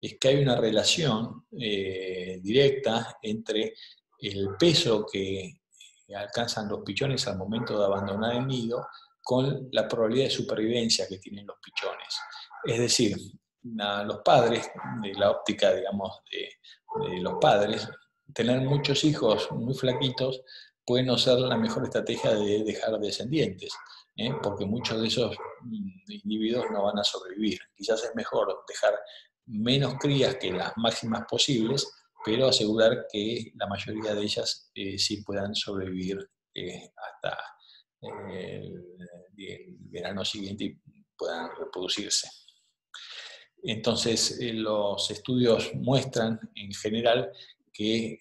es que hay una relación directa entre el peso que alcanzan los pichones al momento de abandonar el nido con la probabilidad de supervivencia que tienen los pichones. Es decir, los padres, de la óptica, digamos, de los padres, tener muchos hijos muy flaquitos puede no ser la mejor estrategia de dejar descendientes, porque muchos de esos individuos no van a sobrevivir. Quizás es mejor dejar menos crías que las máximas posibles, pero asegurar que la mayoría de ellas sí puedan sobrevivir hasta el verano siguiente y puedan reproducirse. Entonces, los estudios muestran en general que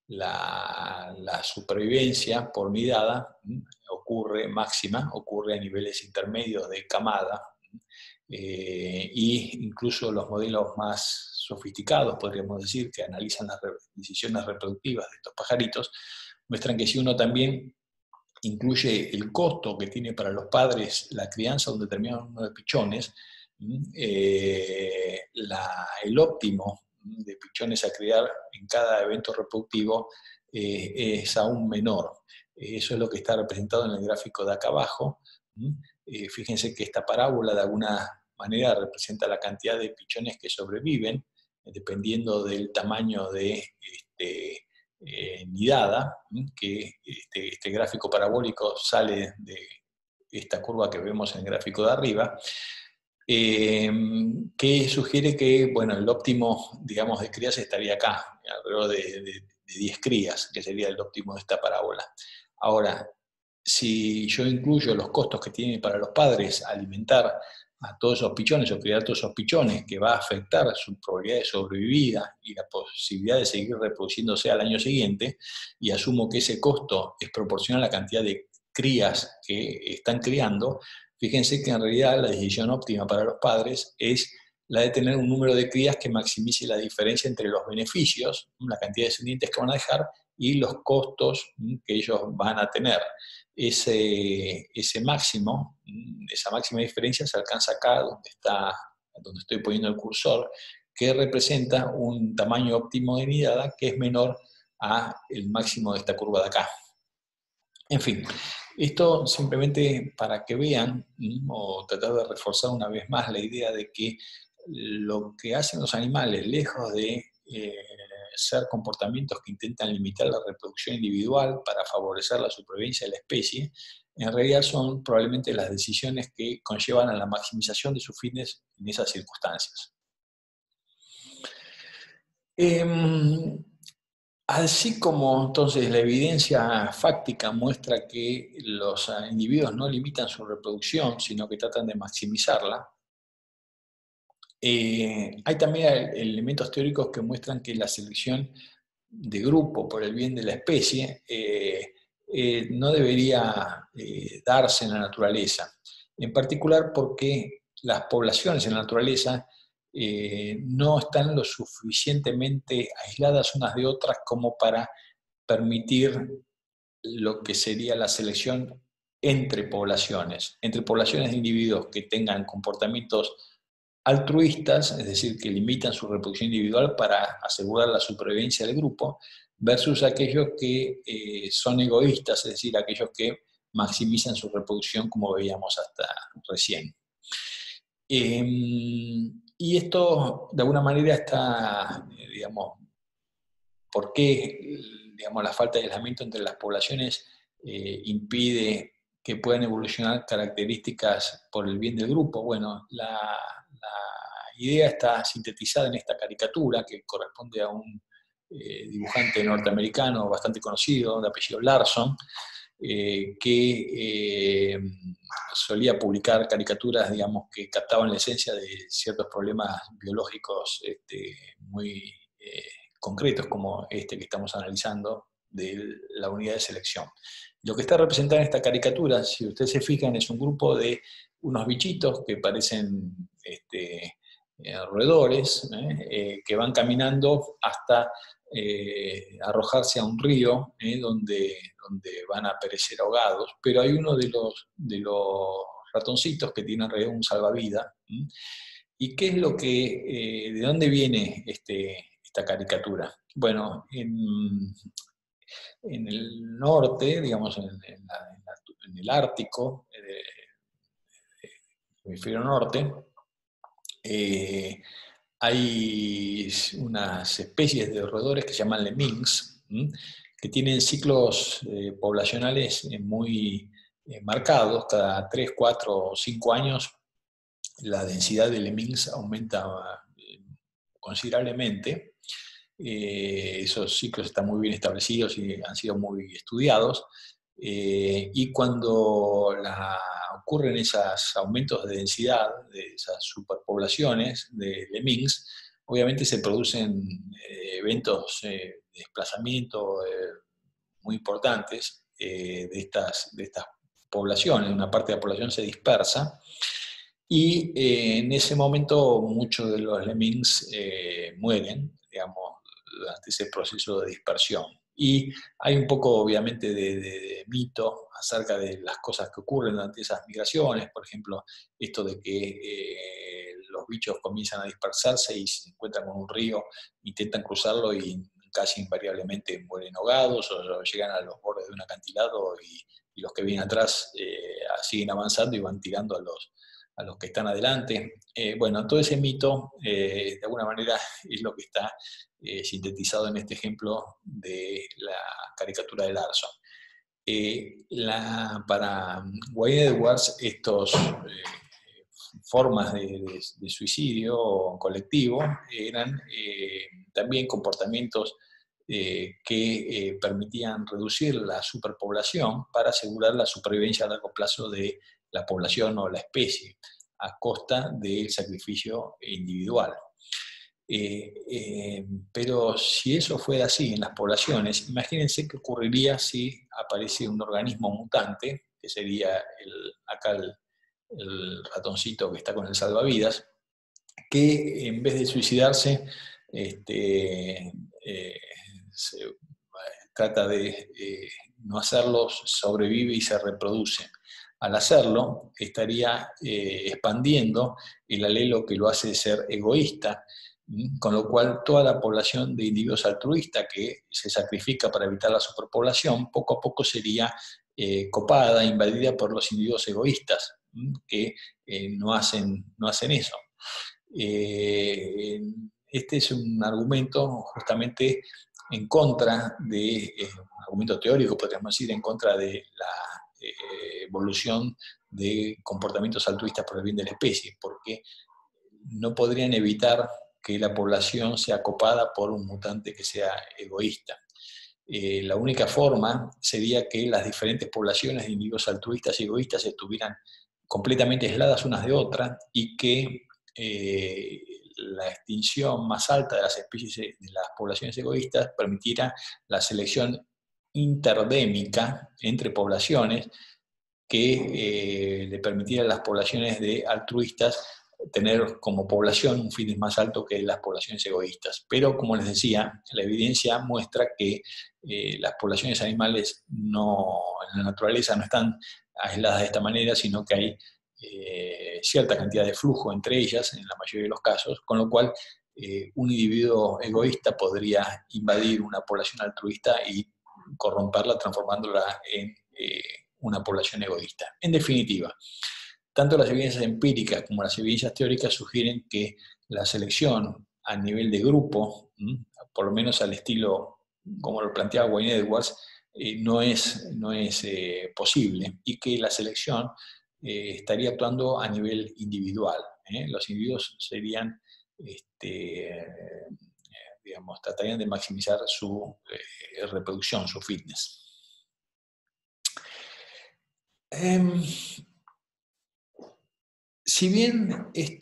la supervivencia por nidada ocurre a niveles intermedios de camada, y incluso los modelos más sofisticados, podríamos decir, que analizan las decisiones reproductivas de estos pajaritos, muestran que si uno también incluye el costo que tiene para los padres la crianza de un determinado número de pichones, el óptimo de pichones a criar en cada evento reproductivo es aún menor. Eso es lo que está representado en el gráfico de acá abajo. Fíjense que esta parábola de alguna manera representa la cantidad de pichones que sobreviven, dependiendo del tamaño de nidada, que este gráfico parabólico sale de esta curva que vemos en el gráfico de arriba, que sugiere que, bueno, el óptimo, digamos, de crías estaría acá, alrededor de 10 crías, que sería el óptimo de esta parábola. Ahora, si yo incluyo los costos que tiene para los padres alimentar a todos esos pichones o criar todos esos pichones, que va a afectar su probabilidad de sobrevivida y la posibilidad de seguir reproduciéndose al año siguiente, y asumo que ese costo es proporcional a la cantidad de crías que están criando, fíjense que en realidad la decisión óptima para los padres es la de tener un número de crías que maximice la diferencia entre los beneficios, la cantidad de descendientes que van a dejar, y los costos que ellos van a tener. Ese máximo, esa máxima diferencia se alcanza acá donde estoy poniendo el cursor, que representa un tamaño óptimo de nidada que es menor a el máximo de esta curva de acá. En fin, esto simplemente para que vean, o tratar de reforzar una vez más la idea de que lo que hacen los animales, lejos de ser comportamientos que intentan limitar la reproducción individual para favorecer la supervivencia de la especie, en realidad son probablemente las decisiones que conllevan a la maximización de sus fines en esas circunstancias. Así como entonces la evidencia fáctica muestra que los individuos no limitan su reproducción, sino que tratan de maximizarla, hay también elementos teóricos que muestran que la selección de grupo por el bien de la especie no debería darse en la naturaleza. En particular porque las poblaciones en la naturaleza no están lo suficientemente aisladas unas de otras como para permitir lo que sería la selección entre poblaciones de individuos que tengan comportamientos altruistas, es decir, que limitan su reproducción individual para asegurar la supervivencia del grupo, versus aquellos que son egoístas, es decir, aquellos que maximizan su reproducción, como veíamos hasta recién. Y esto, de alguna manera, está, digamos, ¿por qué, digamos, la falta de aislamiento entre las poblaciones impide que puedan evolucionar características por el bien del grupo? Bueno, la idea está sintetizada en esta caricatura que corresponde a un dibujante norteamericano bastante conocido, de apellido Larson, que solía publicar caricaturas, digamos, que captaban la esencia de ciertos problemas biológicos muy concretos, como este que estamos analizando, de la unidad de selección. Lo que está representado en esta caricatura, si ustedes se fijan, es un grupo de unos bichitos que parecen roedores, que van caminando hasta arrojarse a un río, donde van a perecer ahogados, pero hay uno de los ratoncitos que tiene alrededor un salvavidas. ¿Y qué es lo que, de dónde viene esta caricatura? Bueno, en el norte, digamos, en el Ártico, hemisferio norte, hay unas especies de roedores que se llaman lemmings, que tienen ciclos poblacionales muy marcados. Cada 3, 4 o 5 años la densidad de lemmings aumenta considerablemente. Esos ciclos están muy bien establecidos y han sido muy estudiados. Y cuando ocurren esos aumentos de densidad, de esas superpoblaciones de lemmings, obviamente se producen eventos de desplazamiento muy importantes de estas poblaciones. Una parte de la población se dispersa y en ese momento muchos de los lemmings mueren, digamos, durante ese proceso de dispersión. Y hay un poco, obviamente, de mito acerca de las cosas que ocurren durante esas migraciones. Por ejemplo, esto de que los bichos comienzan a dispersarse y se encuentran con un río, intentan cruzarlo y casi invariablemente mueren ahogados o llegan a los bordes de un acantilado y los que vienen atrás siguen avanzando y van tirando a los que están adelante. Bueno, todo ese mito, de alguna manera, es lo que está sintetizado en este ejemplo de la caricatura de Larson. Para Wayne Edwards, estas formas de suicidio colectivo eran también comportamientos que permitían reducir la superpoblación para asegurar la supervivencia a largo plazo de la población o la especie, a costa del sacrificio individual. Pero si eso fuera así en las poblaciones, imagínense qué ocurriría si aparece un organismo mutante, que sería acá el ratoncito que está con el salvavidas, que en vez de suicidarse, se trata de no hacerlo, sobrevive y se reproduce. Al hacerlo, estaría expandiendo el alelo que lo hace ser egoísta, con lo cual toda la población de individuos altruistas que se sacrifica para evitar la superpoblación, poco a poco sería copada, invadida por los individuos egoístas, que no hacen eso. Este es un argumento justamente en contra un argumento teórico, podríamos decir, en contra de la evolución de comportamientos altruistas por el bien de la especie, porque no podrían evitar que la población sea copada por un mutante que sea egoísta. La única forma sería que las diferentes poblaciones de individuos altruistas y egoístas estuvieran completamente aisladas unas de otras y que la extinción más alta de las especies de las poblaciones egoístas permitiera la selección interdémica entre poblaciones que le permitiera a las poblaciones de altruistas tener como población un fitness más alto que las poblaciones egoístas. Pero, como les decía, la evidencia muestra que las poblaciones animales en la naturaleza no están aisladas de esta manera, sino que hay cierta cantidad de flujo entre ellas, en la mayoría de los casos, con lo cual un individuo egoísta podría invadir una población altruista y corromperla, transformándola en una población egoísta. En definitiva, tanto las evidencias empíricas como las evidencias teóricas sugieren que la selección a nivel de grupo, por lo menos al estilo como lo planteaba Wayne Edwards, no es posible, y que la selección estaría actuando a nivel individual. Los individuos serían, digamos, tratarían de maximizar su reproducción, su fitness. Si bien esta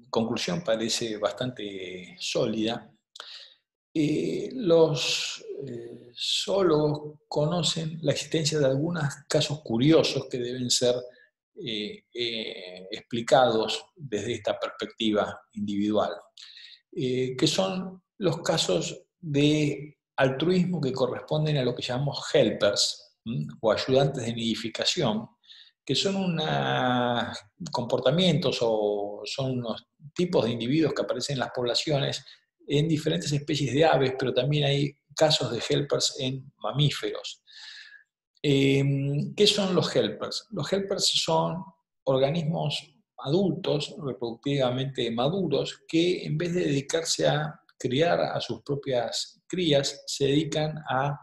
conclusión parece bastante sólida, los solo conocen la existencia de algunos casos curiosos que deben ser explicados desde esta perspectiva individual, que son los casos de altruismo que corresponden a lo que llamamos helpers, o ayudantes de nidificación, que son unos comportamientos o son unos tipos de individuos que aparecen en las poblaciones en diferentes especies de aves, pero también hay casos de helpers en mamíferos. ¿Qué son los helpers? Los helpers son organismos adultos, reproductivamente maduros, que en vez de dedicarse a criar a sus propias crías, se dedican a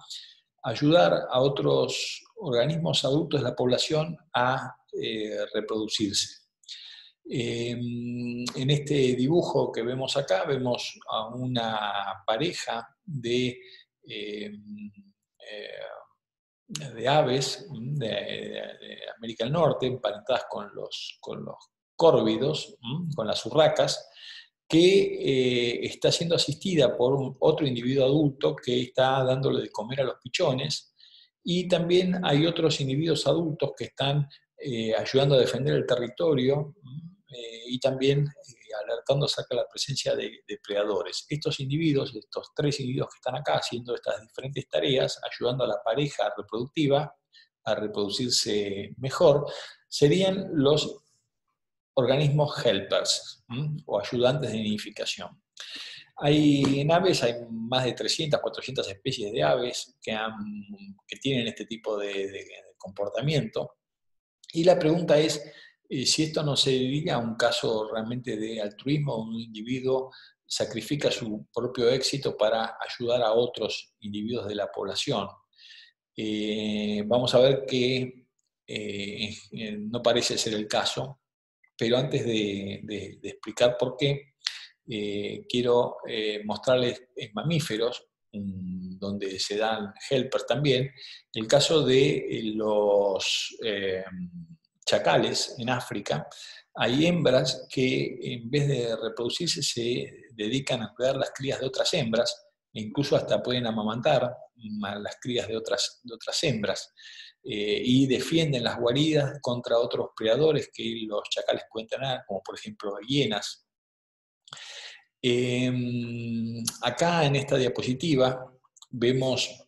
ayudar a otros organismos adultos de la población a reproducirse. En este dibujo que vemos acá, vemos a una pareja de aves de América del Norte, emparentadas con los córvidos, con las urracas, que está siendo asistida por otro individuo adulto que está dándole de comer a los pichones, y también hay otros individuos adultos que están ayudando a defender el territorio y también alertando acerca de la presencia de depredadores. Estos individuos, estos tres individuos que están acá haciendo estas diferentes tareas, ayudando a la pareja reproductiva a reproducirse mejor, serían los organismos helpers, o ayudantes de nidificación. En aves hay más de 300, 400 especies de aves que tienen este tipo de comportamiento. Y la pregunta es si esto no sería un caso realmente de altruismo, un individuo sacrifica su propio éxito para ayudar a otros individuos de la población. Vamos a ver que no parece ser el caso, pero antes de explicar por qué, quiero mostrarles en mamíferos, donde se dan helpers también, el caso de los chacales en África. Hay hembras que en vez de reproducirse se dedican a cuidar las crías de otras hembras, e incluso hasta pueden amamantar a las crías de otras hembras. Y defienden las guaridas contra otros predadores que los chacales pueden tener, como por ejemplo hienas. Acá en esta diapositiva vemos,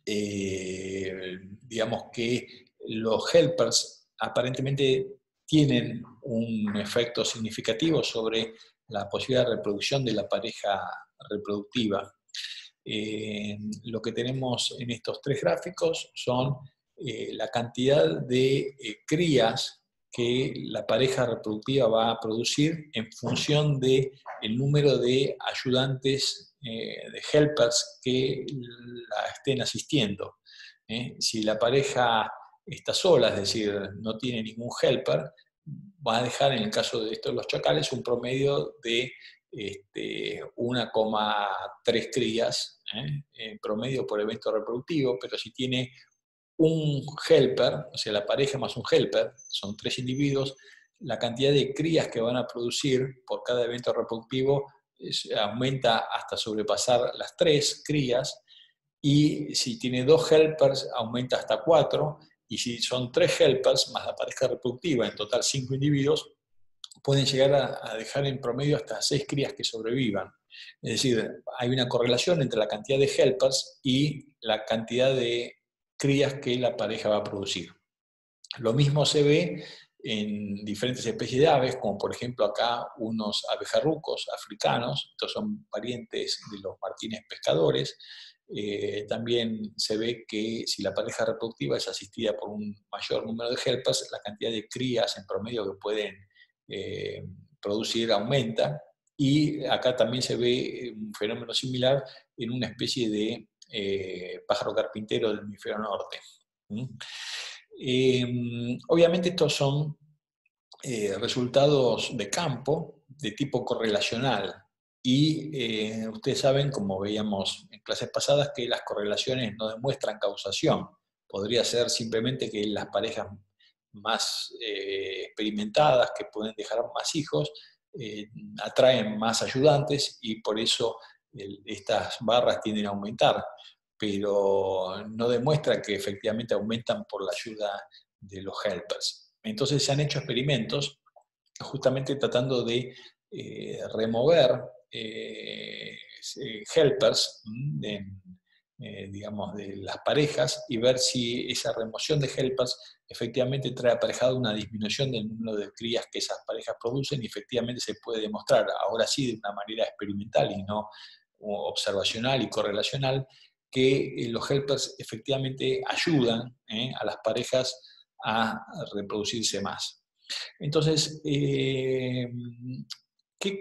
digamos que los helpers aparentemente tienen un efecto significativo sobre la posibilidad de reproducción de la pareja reproductiva. Lo que tenemos en estos tres gráficos son la cantidad de crías que la pareja reproductiva va a producir en función del número de ayudantes, de helpers que la estén asistiendo. Si la pareja está sola, es decir, no tiene ningún helper, va a dejar, en el caso de estos los chacales, un promedio de 1,3 crías en promedio por evento reproductivo, pero si tiene un helper, o sea, la pareja más un helper, son 3 individuos, la cantidad de crías que van a producir por cada evento reproductivo aumenta hasta sobrepasar las 3 crías, y si tiene 2 helpers aumenta hasta 4, y si son 3 helpers más la pareja reproductiva, en total 5 individuos, pueden llegar a dejar en promedio hasta 6 crías que sobrevivan. Es decir, hay una correlación entre la cantidad de helpers y la cantidad de crías que la pareja va a producir. Lo mismo se ve en diferentes especies de aves, como por ejemplo acá unos abejarrucos africanos, estos son parientes de los martines pescadores. También se ve que si la pareja reproductiva es asistida por un mayor número de helpers, la cantidad de crías en promedio que pueden producir aumenta, y acá también se ve un fenómeno similar en una especie de pájaro carpintero del hemisferio norte. Obviamente estos son resultados de campo de tipo correlacional, y ustedes saben, como veíamos en clases pasadas, que las correlaciones no demuestran causación. Podría ser simplemente que las parejas más experimentadas, que pueden dejar más hijos, atraen más ayudantes, y por eso estas barras tienden a aumentar. pero no demuestra que efectivamente aumentan por la ayuda de los helpers. Entonces se han hecho experimentos justamente tratando de remover helpers digamos, de las parejas y ver si esa remoción de helpers efectivamente trae aparejado una disminución del número de crías que esas parejas producen y efectivamente se puede demostrar, ahora sí de una manera experimental y no observacional y correlacional, que los helpers efectivamente ayudan a las parejas a reproducirse más. Entonces, ¿qué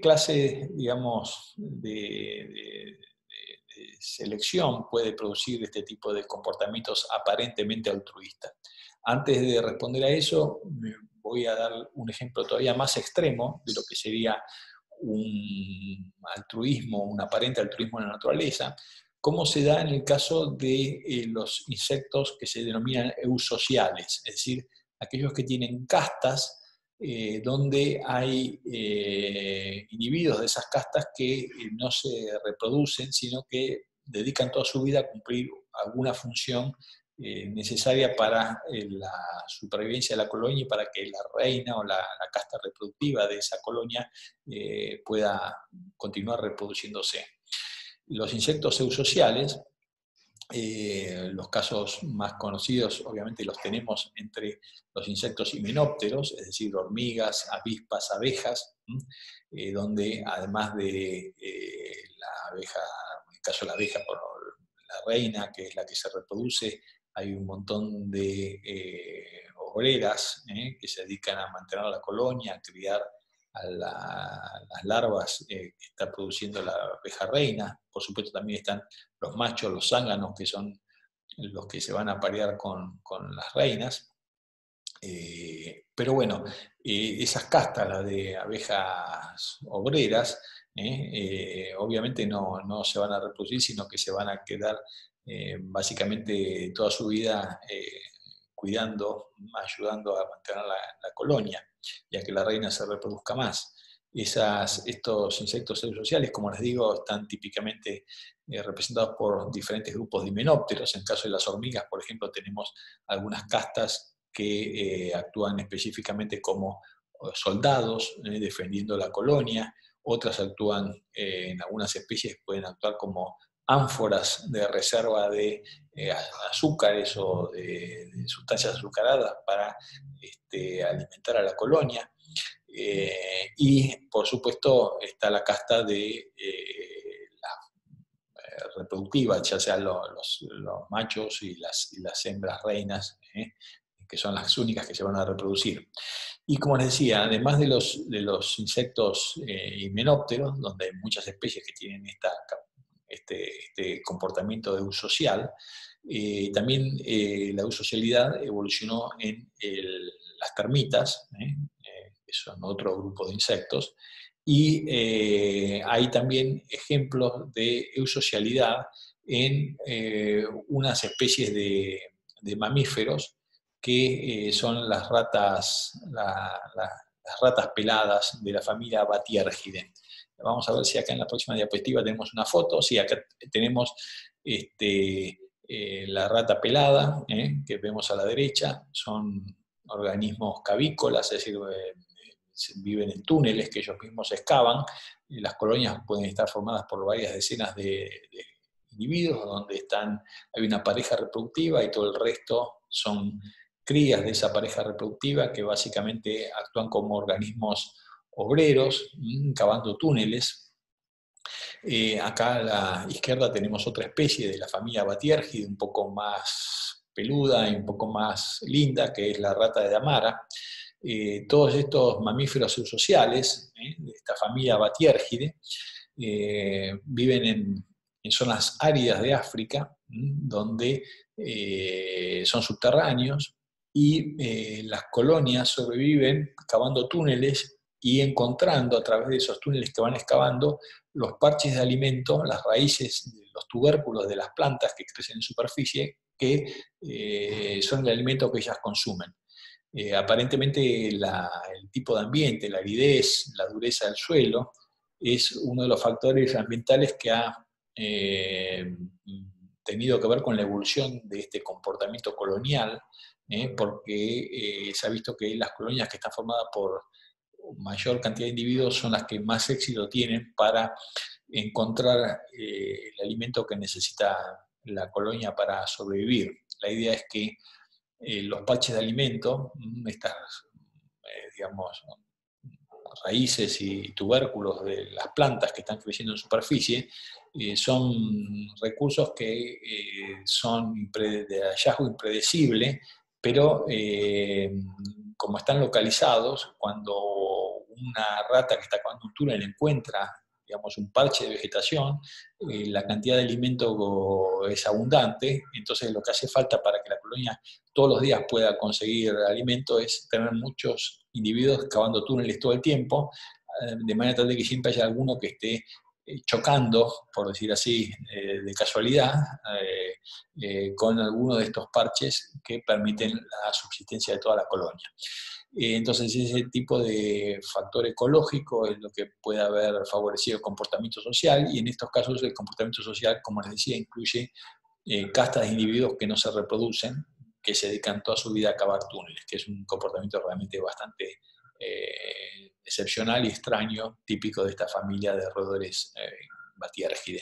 clase, digamos, de selección puede producir este tipo de comportamientos aparentemente altruistas? Antes de responder a eso, voy a dar un ejemplo todavía más extremo de lo que sería un altruismo, un aparente altruismo en la naturaleza, cómo se da en el caso de los insectos que se denominan eusociales, es decir, aquellos que tienen castas donde hay individuos de esas castas que no se reproducen, sino que dedican toda su vida a cumplir alguna función necesaria para la supervivencia de la colonia y para que la reina o la casta reproductiva de esa colonia pueda continuar reproduciéndose. Los insectos eusociales, los casos más conocidos obviamente los tenemos entre los insectos himenópteros, es decir, hormigas, avispas, abejas, donde además de la abeja, en el caso de la abeja por la reina, que es la que se reproduce, hay un montón de obreras que se dedican a mantener la colonia, a criar a las larvas que está produciendo la abeja reina. Por supuesto también están los machos, los zánganos, que son los que se van a parear con las reinas. Pero bueno, esas castas, las de abejas obreras, obviamente no se van a reproducir, sino que se van a quedar básicamente toda su vida cuidando, ayudando a mantener la colonia, ya que la reina se reproduzca más. Estos insectos eusociales, como les digo, están típicamente representados por diferentes grupos de himenópteros. En el caso de las hormigas, por ejemplo, tenemos algunas castas que actúan específicamente como soldados defendiendo la colonia, otras actúan, en algunas especies pueden actuar como ánforas de reserva de azúcares o de sustancias azucaradas para alimentar a la colonia. Y por supuesto está la casta de la reproductiva, ya sean los machos y las hembras reinas, que son las únicas que se van a reproducir. Y como les decía, además de los insectos himenópteros, donde hay muchas especies que tienen este comportamiento de uso social, también la eusocialidad evolucionó en las termitas, que son otro grupo de insectos, y hay también ejemplos de eusocialidad en unas especies de mamíferos que son las ratas peladas de la familia Batiérgide. Vamos a ver si acá en la próxima diapositiva tenemos una foto. Sí, acá tenemos la rata pelada, que vemos a la derecha. Son organismos cavícolas, es decir, viven en túneles que ellos mismos excavan. Las colonias pueden estar formadas por varias decenas de individuos, donde hay una pareja reproductiva y todo el resto son crías de esa pareja reproductiva que básicamente actúan como organismos obreros, cavando túneles. Acá a la izquierda tenemos otra especie de la familia Batiérgide, un poco más peluda y un poco más linda, que es la rata de Damara. Todos estos mamíferos eusociales de esta familia Batiérgide viven en zonas áridas de África, donde son subterráneos, y las colonias sobreviven cavando túneles y encontrando a través de esos túneles que van excavando los parches de alimento, las raíces, los tubérculos de las plantas que crecen en superficie, que son el alimento que ellas consumen. Aparentemente el tipo de ambiente, la aridez, la dureza del suelo, es uno de los factores ambientales que ha tenido que ver con la evolución de este comportamiento colonial, porque se ha visto que las colonias que están formadas por mayor cantidad de individuos son las que más éxito tienen para encontrar el alimento que necesita la colonia para sobrevivir. La idea es que los parches de alimento, estas, digamos, raíces y tubérculos de las plantas que están creciendo en superficie, son recursos que son de hallazgo impredecible, pero como están localizados, cuando una rata que está cavando un túnel encuentra, digamos, un parche de vegetación, la cantidad de alimento es abundante, entonces lo que hace falta para que la colonia todos los días pueda conseguir alimento es tener muchos individuos cavando túneles todo el tiempo, de manera tal de que siempre haya alguno que esté chocando, por decir así, de casualidad, con alguno de estos parches que permiten la subsistencia de toda la colonia. Entonces ese tipo de factor ecológico es lo que puede haber favorecido el comportamiento social, y en estos casos el comportamiento social, como les decía, incluye castas de individuos que no se reproducen, que se dedican toda su vida a cavar túneles, que es un comportamiento realmente bastante excepcional y extraño, típico de esta familia de roedores Batiargidae.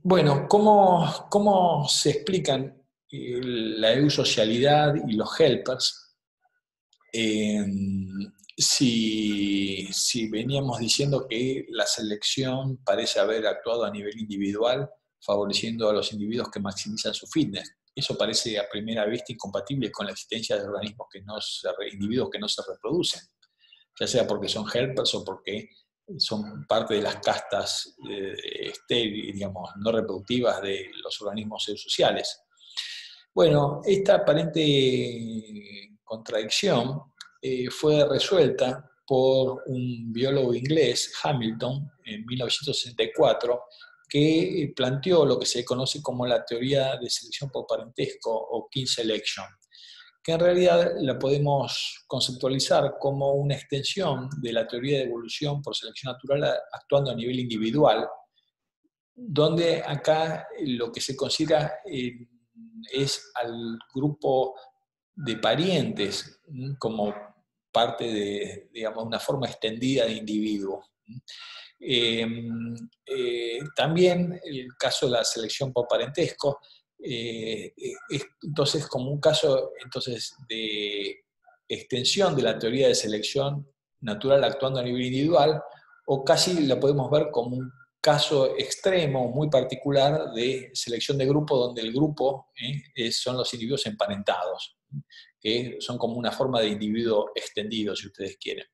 Bueno, ¿cómo se explican la eusocialidad y los helpers? Si veníamos diciendo que la selección parece haber actuado a nivel individual, favoreciendo a los individuos que maximizan su fitness. Eso parece a primera vista incompatible con la existencia de organismos individuos que no se reproducen, ya sea porque son helpers o porque son parte de las castas digamos, no reproductivas de los organismos eusociales. Bueno, esta aparente contradicción fue resuelta por un biólogo inglés, Hamilton, en 1964, que planteó lo que se conoce como la teoría de selección por parentesco o kin selection, que en realidad la podemos conceptualizar como una extensión de la teoría de evolución por selección natural actuando a nivel individual, donde acá lo que se considera es al grupo de parientes como parte de, digamos, una forma extendida de individuo. También el caso de la selección por parentesco es entonces como un caso entonces, de extensión de la teoría de selección natural actuando a nivel individual, o casi la podemos ver como un caso extremo, muy particular, de selección de grupo, donde el grupo son los individuos emparentados, que son como una forma de individuo extendido, si ustedes quieren.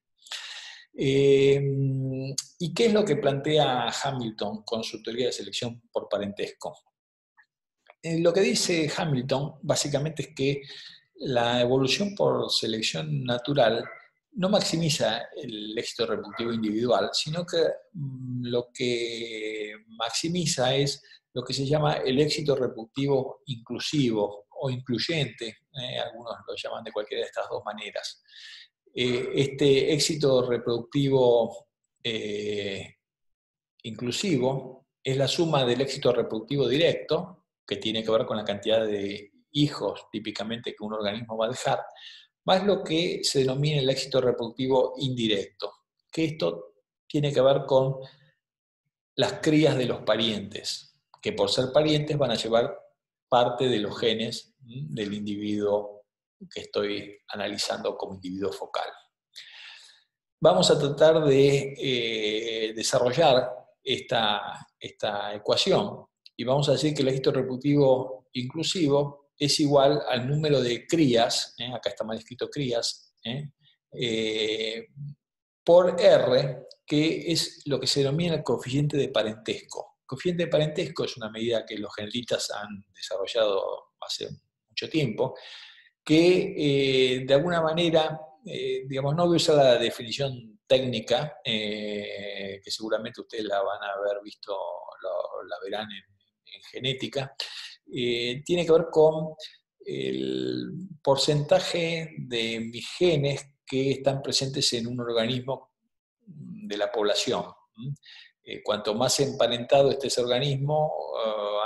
¿Y qué es lo que plantea Hamilton con su teoría de selección por parentesco? Lo que dice Hamilton básicamente es que la evolución por selección natural no maximiza el éxito reproductivo individual, sino que lo que maximiza es lo que se llama el éxito reproductivo inclusivo o incluyente, algunos lo llaman de cualquiera de estas dos maneras. Este éxito reproductivo inclusivo es la suma del éxito reproductivo directo, que tiene que ver con la cantidad de hijos típicamente que un organismo va a dejar, más lo que se denomina el éxito reproductivo indirecto, que esto tiene que ver con las crías de los parientes, que por ser parientes van a llevar parte de los genes del individuo que estoy analizando como individuo focal. Vamos a tratar de desarrollar esta ecuación y vamos a decir que el éxito reproductivo inclusivo es igual al número de crías, acá está mal escrito crías, por R, que es lo que se denomina el coeficiente de parentesco. El coeficiente de parentesco es una medida que los genetistas han desarrollado hace mucho tiempo, que de alguna manera, digamos, no voy a usar la definición técnica, que seguramente ustedes la van a haber visto, la verán en genética, tiene que ver con el porcentaje de mis genes que están presentes en un organismo de la población. Cuanto más emparentado esté ese organismo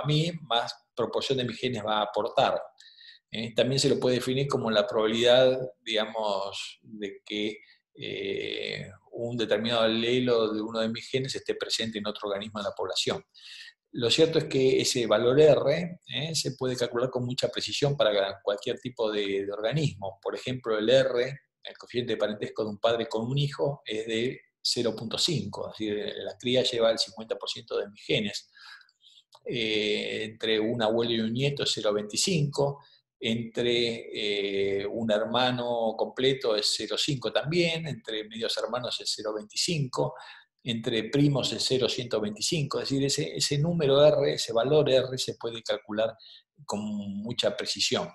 a mí, más proporción de mis genes va a aportar. También se lo puede definir como la probabilidad, digamos, de que un determinado alelo de uno de mis genes esté presente en otro organismo de la población. Lo cierto es que ese valor R se puede calcular con mucha precisión para cualquier tipo de organismo. Por ejemplo, el R, el coeficiente de parentesco de un padre con un hijo, es de 0,5, es decir, la cría lleva el 50% de mis genes. Entre un abuelo y un nieto es 0,25, entre un hermano completo es 0,5 también, entre medios hermanos es 0,25, entre primos es 0,125, es decir, ese número R, ese valor R se puede calcular con mucha precisión.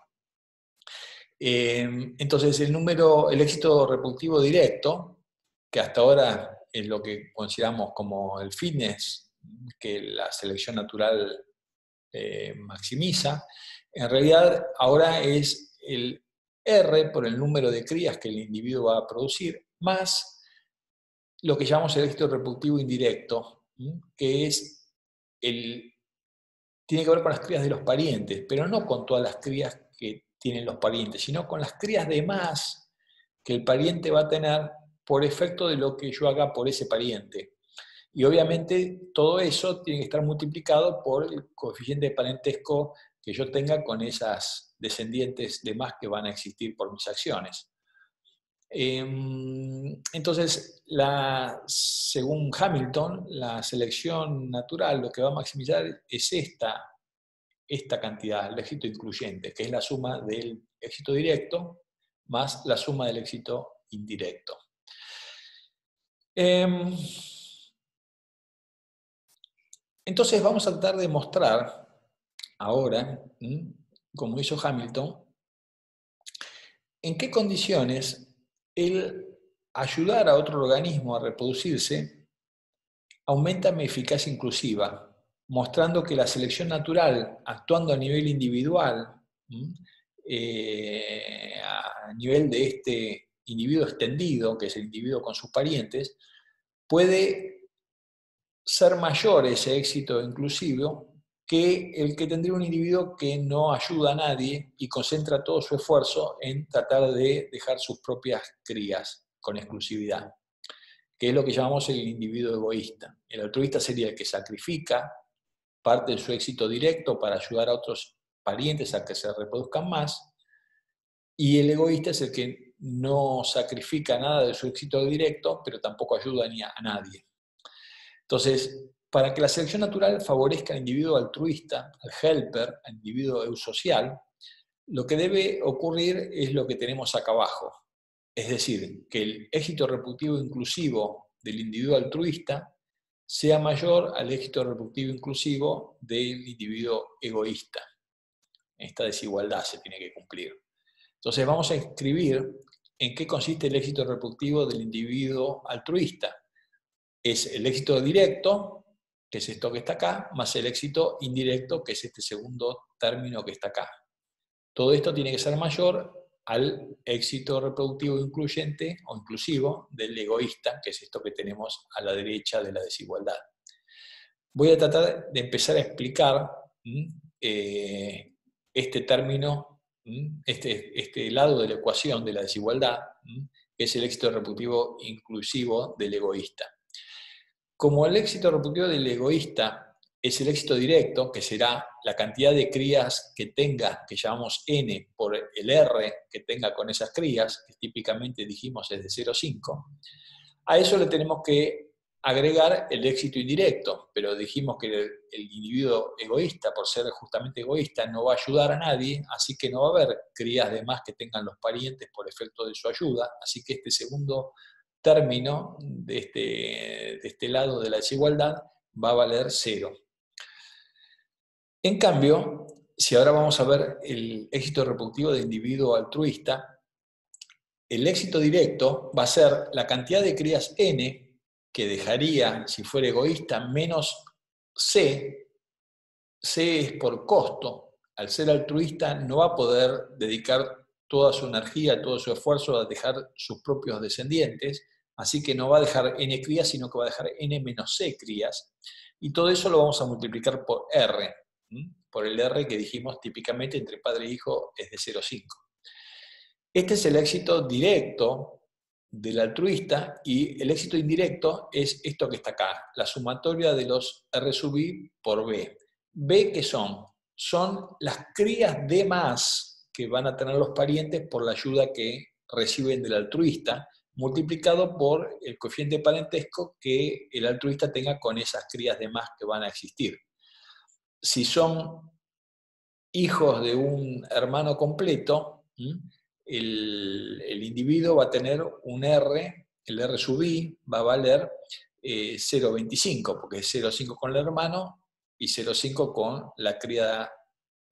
Entonces el éxito reproductivo directo, que hasta ahora es lo que consideramos como el fitness, que la selección natural maximiza, en realidad ahora es el R por el número de crías que el individuo va a producir, más lo que llamamos el éxito reproductivo indirecto, que es tiene que ver con las crías de los parientes, pero no con todas las crías que tienen los parientes, sino con las crías de más que el pariente va a tener por efecto de lo que yo haga por ese pariente. Y obviamente todo eso tiene que estar multiplicado por el coeficiente de parentesco que yo tenga con esas descendientes de más que van a existir por mis acciones. Entonces, según Hamilton, la selección natural lo que va a maximizar es esta cantidad, el éxito incluyente, que es la suma del éxito directo más la suma del éxito indirecto. Entonces vamos a tratar de mostrar ahora, como hizo Hamilton, en qué condiciones el ayudar a otro organismo a reproducirse aumenta mi eficacia inclusiva, mostrando que la selección natural, actuando a nivel individual, a nivel de este individuo extendido, que es el individuo con sus parientes, puede ser mayor ese éxito inclusivo que el que tendría un individuo que no ayuda a nadie y concentra todo su esfuerzo en tratar de dejar sus propias crías con exclusividad, que es lo que llamamos el individuo egoísta. El altruista sería el que sacrifica parte de su éxito directo para ayudar a otros parientes a que se reproduzcan más, y el egoísta es el que no sacrifica nada de su éxito directo, pero tampoco ayuda ni a nadie. Entonces, para que la selección natural favorezca al individuo altruista, al helper, al individuo eusocial, lo que debe ocurrir es lo que tenemos acá abajo. Es decir, que el éxito reproductivo inclusivo del individuo altruista sea mayor al éxito reproductivo inclusivo del individuo egoísta. Esta desigualdad se tiene que cumplir. Entonces vamos a escribir en qué consiste el éxito reproductivo del individuo altruista. Es el éxito directo, que es esto que está acá, más el éxito indirecto, que es este segundo término que está acá. Todo esto tiene que ser mayor al éxito reproductivo incluyente o inclusivo del egoísta, que es esto que tenemos a la derecha de la desigualdad. Voy a tratar de empezar a explicar este término, este lado de la ecuación de la desigualdad, que es el éxito reproductivo inclusivo del egoísta. Como el éxito reproductivo del egoísta es el éxito directo, que será la cantidad de crías que tenga, que llamamos n por el R que tenga con esas crías, que típicamente dijimos es de 0,5, a eso le tenemos que agregar el éxito indirecto, pero dijimos que el individuo egoísta, por ser justamente egoísta, no va a ayudar a nadie, así que no va a haber crías de más que tengan los parientes por efecto de su ayuda, así que este segundo término de este lado de la desigualdad va a valer 0. En cambio, si ahora vamos a ver el éxito reproductivo del individuo altruista, el éxito directo va a ser la cantidad de crías n que dejaría, si fuera egoísta, menos C. C es por costo. Al ser altruista no va a poder dedicar toda su energía, todo su esfuerzo a dejar sus propios descendientes, Así que no va a dejar n crías, sino que va a dejar n menos c crías. Y todo eso lo vamos a multiplicar por r, por el r que dijimos típicamente entre padre e hijo es de 0,5. Este es el éxito directo del altruista, y el éxito indirecto es esto que está acá, la sumatoria de los R sub I por B. B, ¿qué son? Son las crías de más que van a tener los parientes por la ayuda que reciben del altruista, multiplicado por el coeficiente de parentesco que el altruista tenga con esas crías de más que van a existir. Si son hijos de un hermano completo, el individuo va a tener un R, el R sub I va a valer 0,25, porque es 0,5 con el hermano y 0,5 con la cría,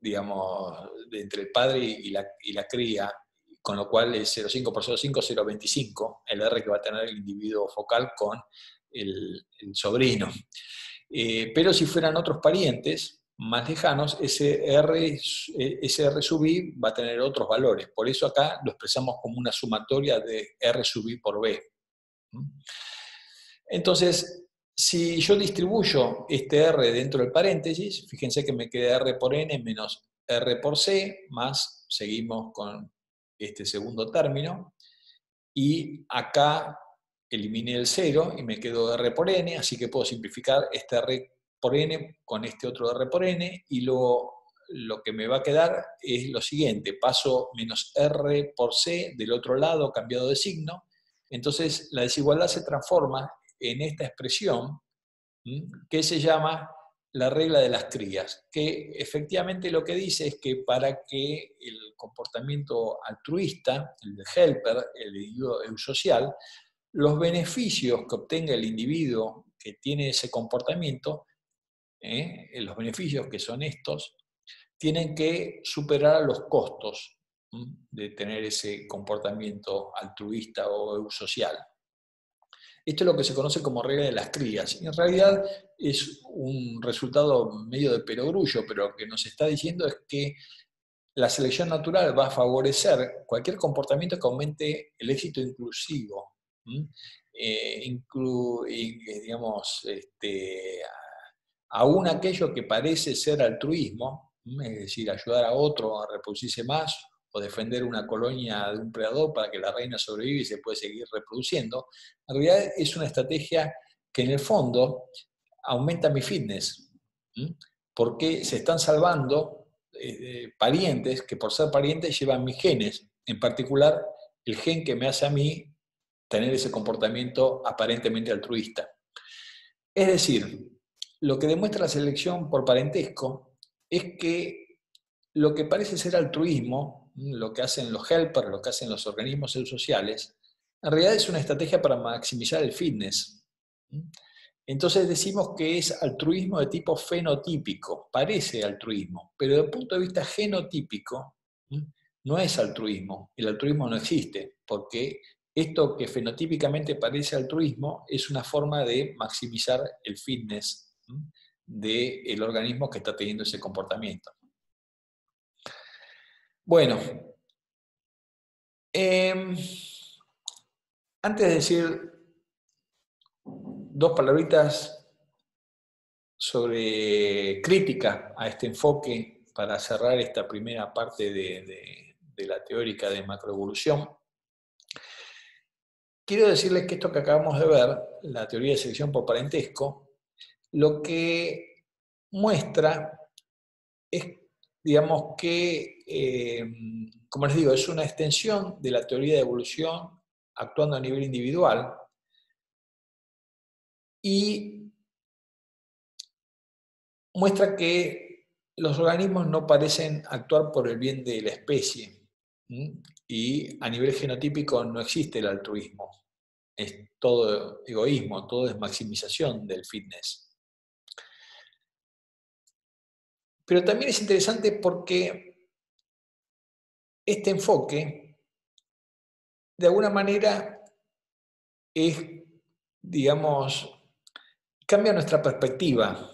digamos, entre el padre y la cría, con lo cual es 0,5 por 0,5, 0,25, el R que va a tener el individuo focal con el sobrino. Pero si fueran otros parientes más lejanos, ese R sub I va a tener otros valores. Por eso acá lo expresamos como una sumatoria de R sub I por B. Entonces, si yo distribuyo este R dentro del paréntesis, fíjense que me queda R por N menos R por C, más seguimos con este segundo término, y acá eliminé el 0 y me quedó R por N, así que puedo simplificar este R por N con este otro R por N, y lo que me va a quedar es lo siguiente: paso menos R por C del otro lado cambiado de signo. Entonces la desigualdad se transforma en esta expresión que se llama la regla de las crías, que efectivamente lo que dice es que para que el comportamiento altruista, el de helper, el individuo eusocial, los beneficios que obtenga el individuo que tiene ese comportamiento, los beneficios que son estos, tienen que superar los costos de tener ese comportamiento altruista o eusocial. Esto es lo que se conoce como regla de las crías. Y en realidad es un resultado medio de perogrullo, pero lo que nos está diciendo es que la selección natural va a favorecer cualquier comportamiento que aumente el éxito inclusivo. Digamos, aún aquello que parece ser altruismo, es decir, ayudar a otro a reproducirse más, o defender una colonia de un predador para que la reina sobreviva y se pueda seguir reproduciendo, en realidad es una estrategia que en el fondo aumenta mi fitness, porque se están salvando parientes que por ser parientes llevan mis genes, en particular el gen que me hace a mí tener ese comportamiento aparentemente altruista. Es decir, lo que demuestra la selección por parentesco es que lo que parece ser altruismo, lo que hacen los helpers, lo que hacen los organismos sociales, en realidad es una estrategia para maximizar el fitness. Entonces decimos que es altruismo de tipo fenotípico, parece altruismo, pero desde el punto de vista genotípico no es altruismo. El altruismo no existe, porque esto que fenotípicamente parece altruismo es una forma de maximizar el fitness del organismo que está teniendo ese comportamiento. Bueno, antes de decir dos palabritas sobre crítica a este enfoque para cerrar esta primera parte de la teórica de macroevolución, quiero decirles que esto que acabamos de ver, la teoría de selección por parentesco, lo que muestra es, digamos, que, como les digo, es una extensión de la teoría de evolución actuando a nivel individual, y muestra que los organismos no parecen actuar por el bien de la especie, y a nivel genotípico no existe el altruismo, es todo egoísmo, todo es maximización del fitness. Pero también es interesante porque este enfoque, de alguna manera, es, digamos, cambia nuestra perspectiva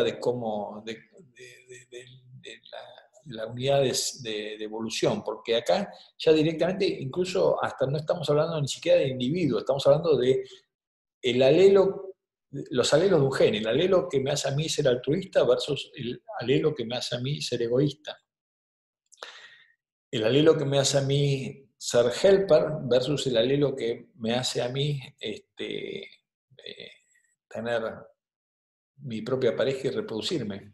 de cómo, de la unidad de evolución, porque acá ya directamente, incluso hasta no estamos hablando ni siquiera de individuo, estamos hablando de el alelo, los alelos de un gen, el alelo que me hace a mí ser altruista versus el alelo que me hace a mí ser egoísta. El alelo que me hace a mí ser helper versus el alelo que me hace a mí tener mi propia pareja y reproducirme.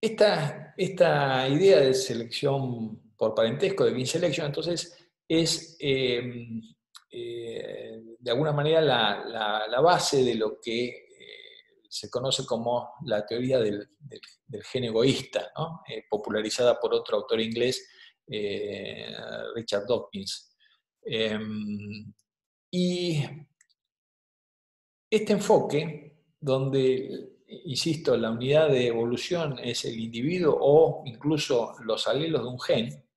Esta idea de selección por parentesco, de kin selection, entonces es de alguna manera la base de lo que se conoce como la teoría del gen egoísta, ¿no? Popularizada por otro autor inglés, Richard Dawkins. Y este enfoque, donde, insisto, la unidad de evolución es el individuo o incluso los alelos de un gen,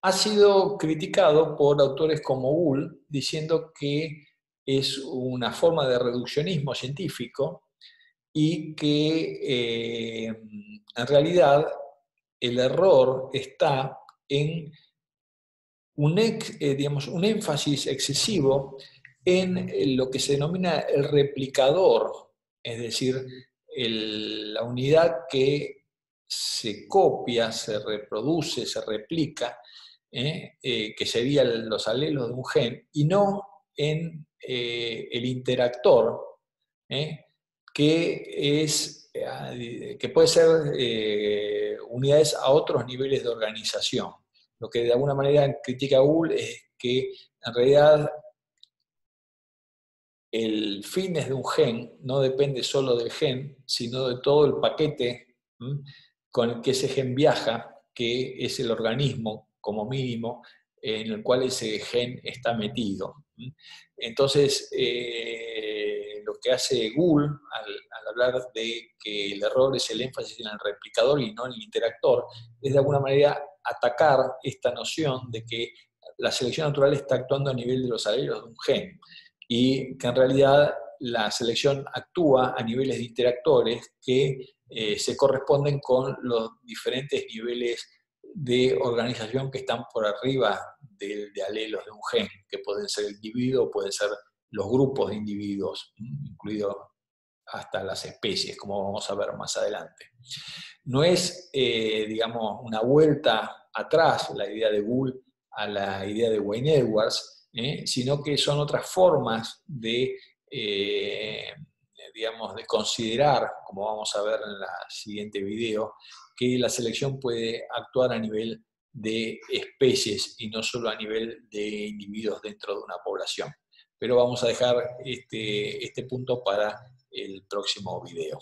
ha sido criticado por autores como Gould, diciendo que es una forma de reduccionismo científico y que en realidad el error está en digamos, un énfasis excesivo en lo que se denomina el replicador, es decir, la unidad que se copia, se reproduce, se replica, que serían los alelos de un gen, y no en el interactor, que puede ser unidades a otros niveles de organización. Lo que de alguna manera critica Gould es que en realidad el fitness de un gen no depende solo del gen, sino de todo el paquete con el que ese gen viaja, que es el organismo, como mínimo, en el cual ese gen está metido. Entonces, lo que hace Gould al hablar de que el error es el énfasis en el replicador y no en el interactor, es de alguna manera atacar esta noción de que la selección natural está actuando a nivel de los alelos de un gen, y que en realidad la selección actúa a niveles de interactores que se corresponden con los diferentes niveles de organización que están por arriba de alelos de un gen, que pueden ser el individuo, pueden ser los grupos de individuos, incluidos hasta las especies, como vamos a ver más adelante. No es, digamos, una vuelta atrás la idea de Gould a la idea de Wayne Edwards, sino que son otras formas de, digamos, de considerar, como vamos a ver en el siguiente video, que la selección puede actuar a nivel de especies y no solo a nivel de individuos dentro de una población. Pero vamos a dejar este punto para el próximo video.